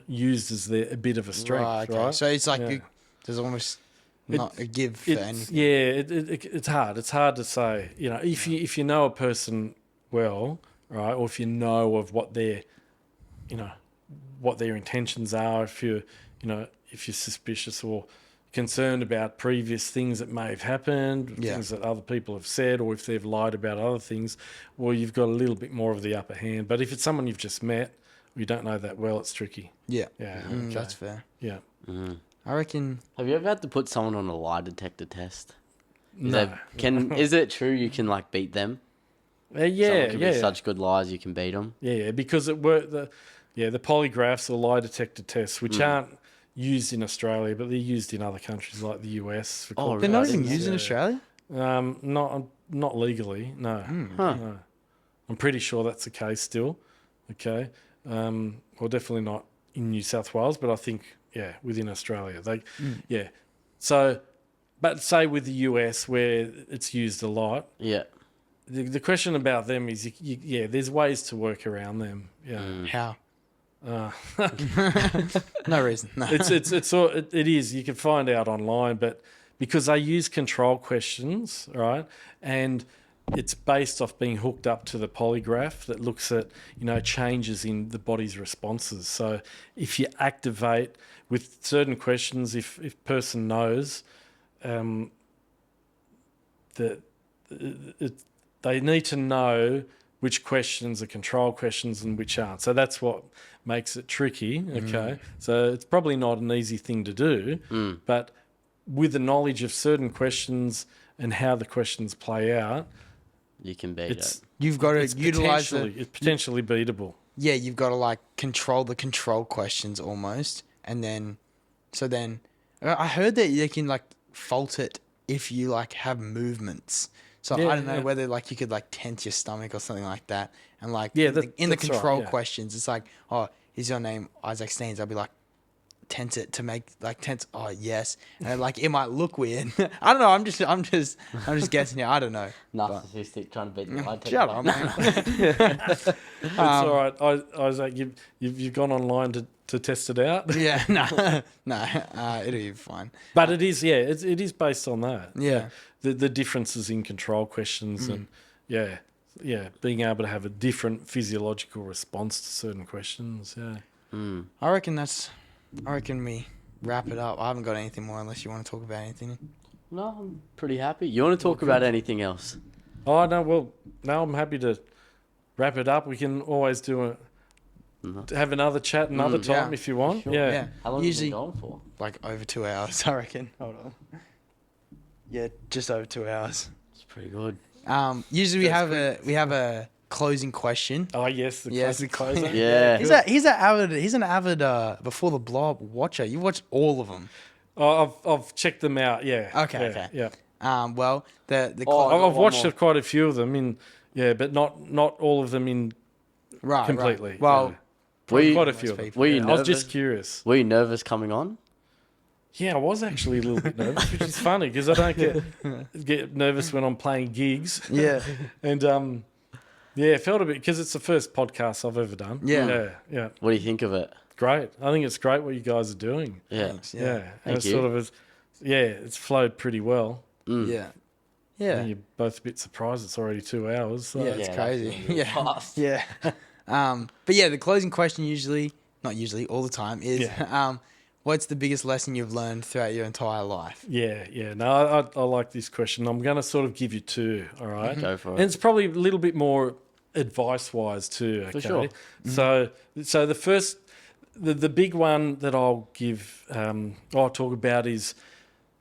used as a bit of a strength, right? So it's like Yeah. there's almost not a give for anything. Yeah, it's hard. It's hard to say. If you know a person well, right, or if you know of what their intentions are, if you're suspicious or concerned about previous things that may have happened, things that other people have said, or if they've lied about other things, well, you've got a little bit more of the upper hand. But if it's someone you've just met, or you don't know that well, it's tricky. Yeah. Yeah. That's fair. Yeah. I reckon. Have you ever had to put someone on a lie detector test? No. Is it true you can like beat them? Someone can be such good liars you can beat them. Yeah, because it worked. The polygraphs or lie detector tests, which aren't used in Australia, but they're used in other countries like the US. They're not even used in Australia? Not legally, no. No. I'm pretty sure that's the case still. Okay. Well, definitely not in New South Wales, but I think, within Australia. So, but say with the US where it's used a lot. Yeah. The question about them is, there's ways to work around them. Yeah. How? No reason. No. It is. You can find out online, but because they use control questions, right, and it's based off being hooked up to the polygraph that looks at changes in the body's responses. So if you activate with certain questions, if person knows that they need to know which questions are control questions and which aren't. So that's what makes it tricky, okay? So it's probably not an easy thing to do, but with the knowledge of certain questions and how the questions play out, you can beat it. You've got to utilize it's potentially beatable. Yeah, you've got to like control the control questions almost, and then I heard that you can like fault it if you like have movements. So I don't know whether like you could like tense your stomach or something like that, and like in the control questions, it's like, oh, is your name Isaac Steens? I'll be like, tense it to make like tense. Oh yes, and like it might look weird. I don't know. I'm just guessing here. I don't know. Narcissistic, trying to beat the lie detector. Shut up, man. It's all right, Isaac. You've gone online to test it out. Yeah, no, it'll be fine. But it is, it is based on that. Yeah. The differences in control questions and being able to have a different physiological response to certain questions. Yeah. I reckon we wrap it up. I haven't got anything more unless you want to talk about anything. No, I'm pretty happy. You want to talk about anything else? Oh no, well, no, I'm happy to wrap it up. We can always have another chat another time if you want. Sure. Yeah. How long have you been going for? Like over 2 hours, I reckon. Hold on. Yeah, just over 2 hours. It's pretty good. Usually we have a closing question. Oh yes, the closer. Yeah. He's an avid Before the Blob watcher. You watch all of them. Oh, I've checked them out. Yeah. Okay. Yeah. Well, I've I've watched quite a few of them but not all of them in completely. Right. Well, quite a few of them. Were you nervous? I was just curious. Were you nervous coming on? Yeah, I was actually a little bit nervous, which is funny because I don't get nervous when I'm playing gigs. Yeah. And it felt a bit because it's the first podcast I've ever done. Yeah. Yeah. What do you think of it? Great. I think it's great what you guys are doing. Yeah. Thanks, Yeah. Thank it's you. It's flowed pretty well. Yeah. Yeah. And you're both a bit surprised it's already 2 hours. So. Yeah, it's crazy. that's really fast. Yeah. But yeah, the closing question not usually, all the time is, what's the biggest lesson you've learned throughout your entire life? Yeah. No, I like this question. I'm going to sort of give you two, all right? Go for it. And it's probably a little bit more advice-wise too, okay? For sure. So the first, the big one that I'll talk about is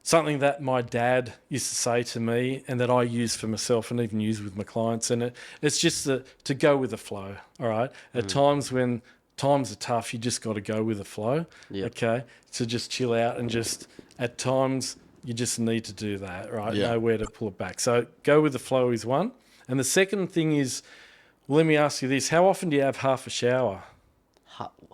something that my dad used to say to me and that I use for myself and even use with my clients. And it's just to go with the flow, all right? At times when times are tough, you just got to go with the flow, okay? To just chill out and just at times you just need to do that, right? Know where to pull it back. So go with the flow is one. And the second thing is, let me ask you this. How often do you have half a shower?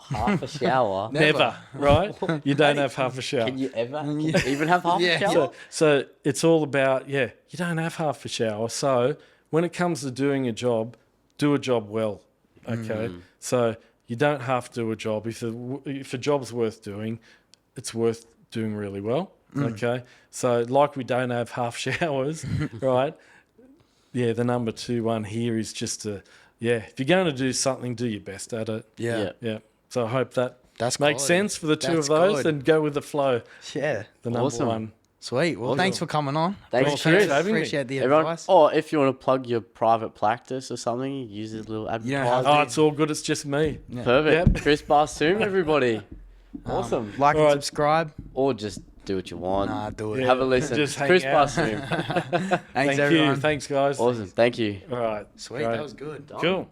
half a shower. Never, right? You don't have half a shower. Can you ever even have half a shower? So it's all about, you don't have half a shower. So when it comes to doing a job, do a job well, okay? So you don't have to do a job. If a job's worth doing, it's worth doing really well, okay? So like we don't have half showers, right? Yeah, the number 2 one here is just if you're going to do something, do your best at it. Yeah. So I hope that That's makes quality. sense for the two That's of those good. and go with the flow. Yeah. The number Awesome. 1. Sweet. Well, thanks for coming on. Thanks, Thanks Chris. for having me. Appreciate the Everyone, advice. or if you want to plug your private practice or something, use this little don't have advertisement. to. Oh, it's all good. It's just me. Perfect. Yep. Chris Barsoum, everybody. Awesome. Like and Alright. subscribe. Or just do what you want. Nah, do it. Yeah. Have a listen. Just hang Chris out. Barsoum. Thanks, Thank everyone. you. Thanks, guys. Awesome. Thank you. All right. Sweet. Great. That was good. Cool.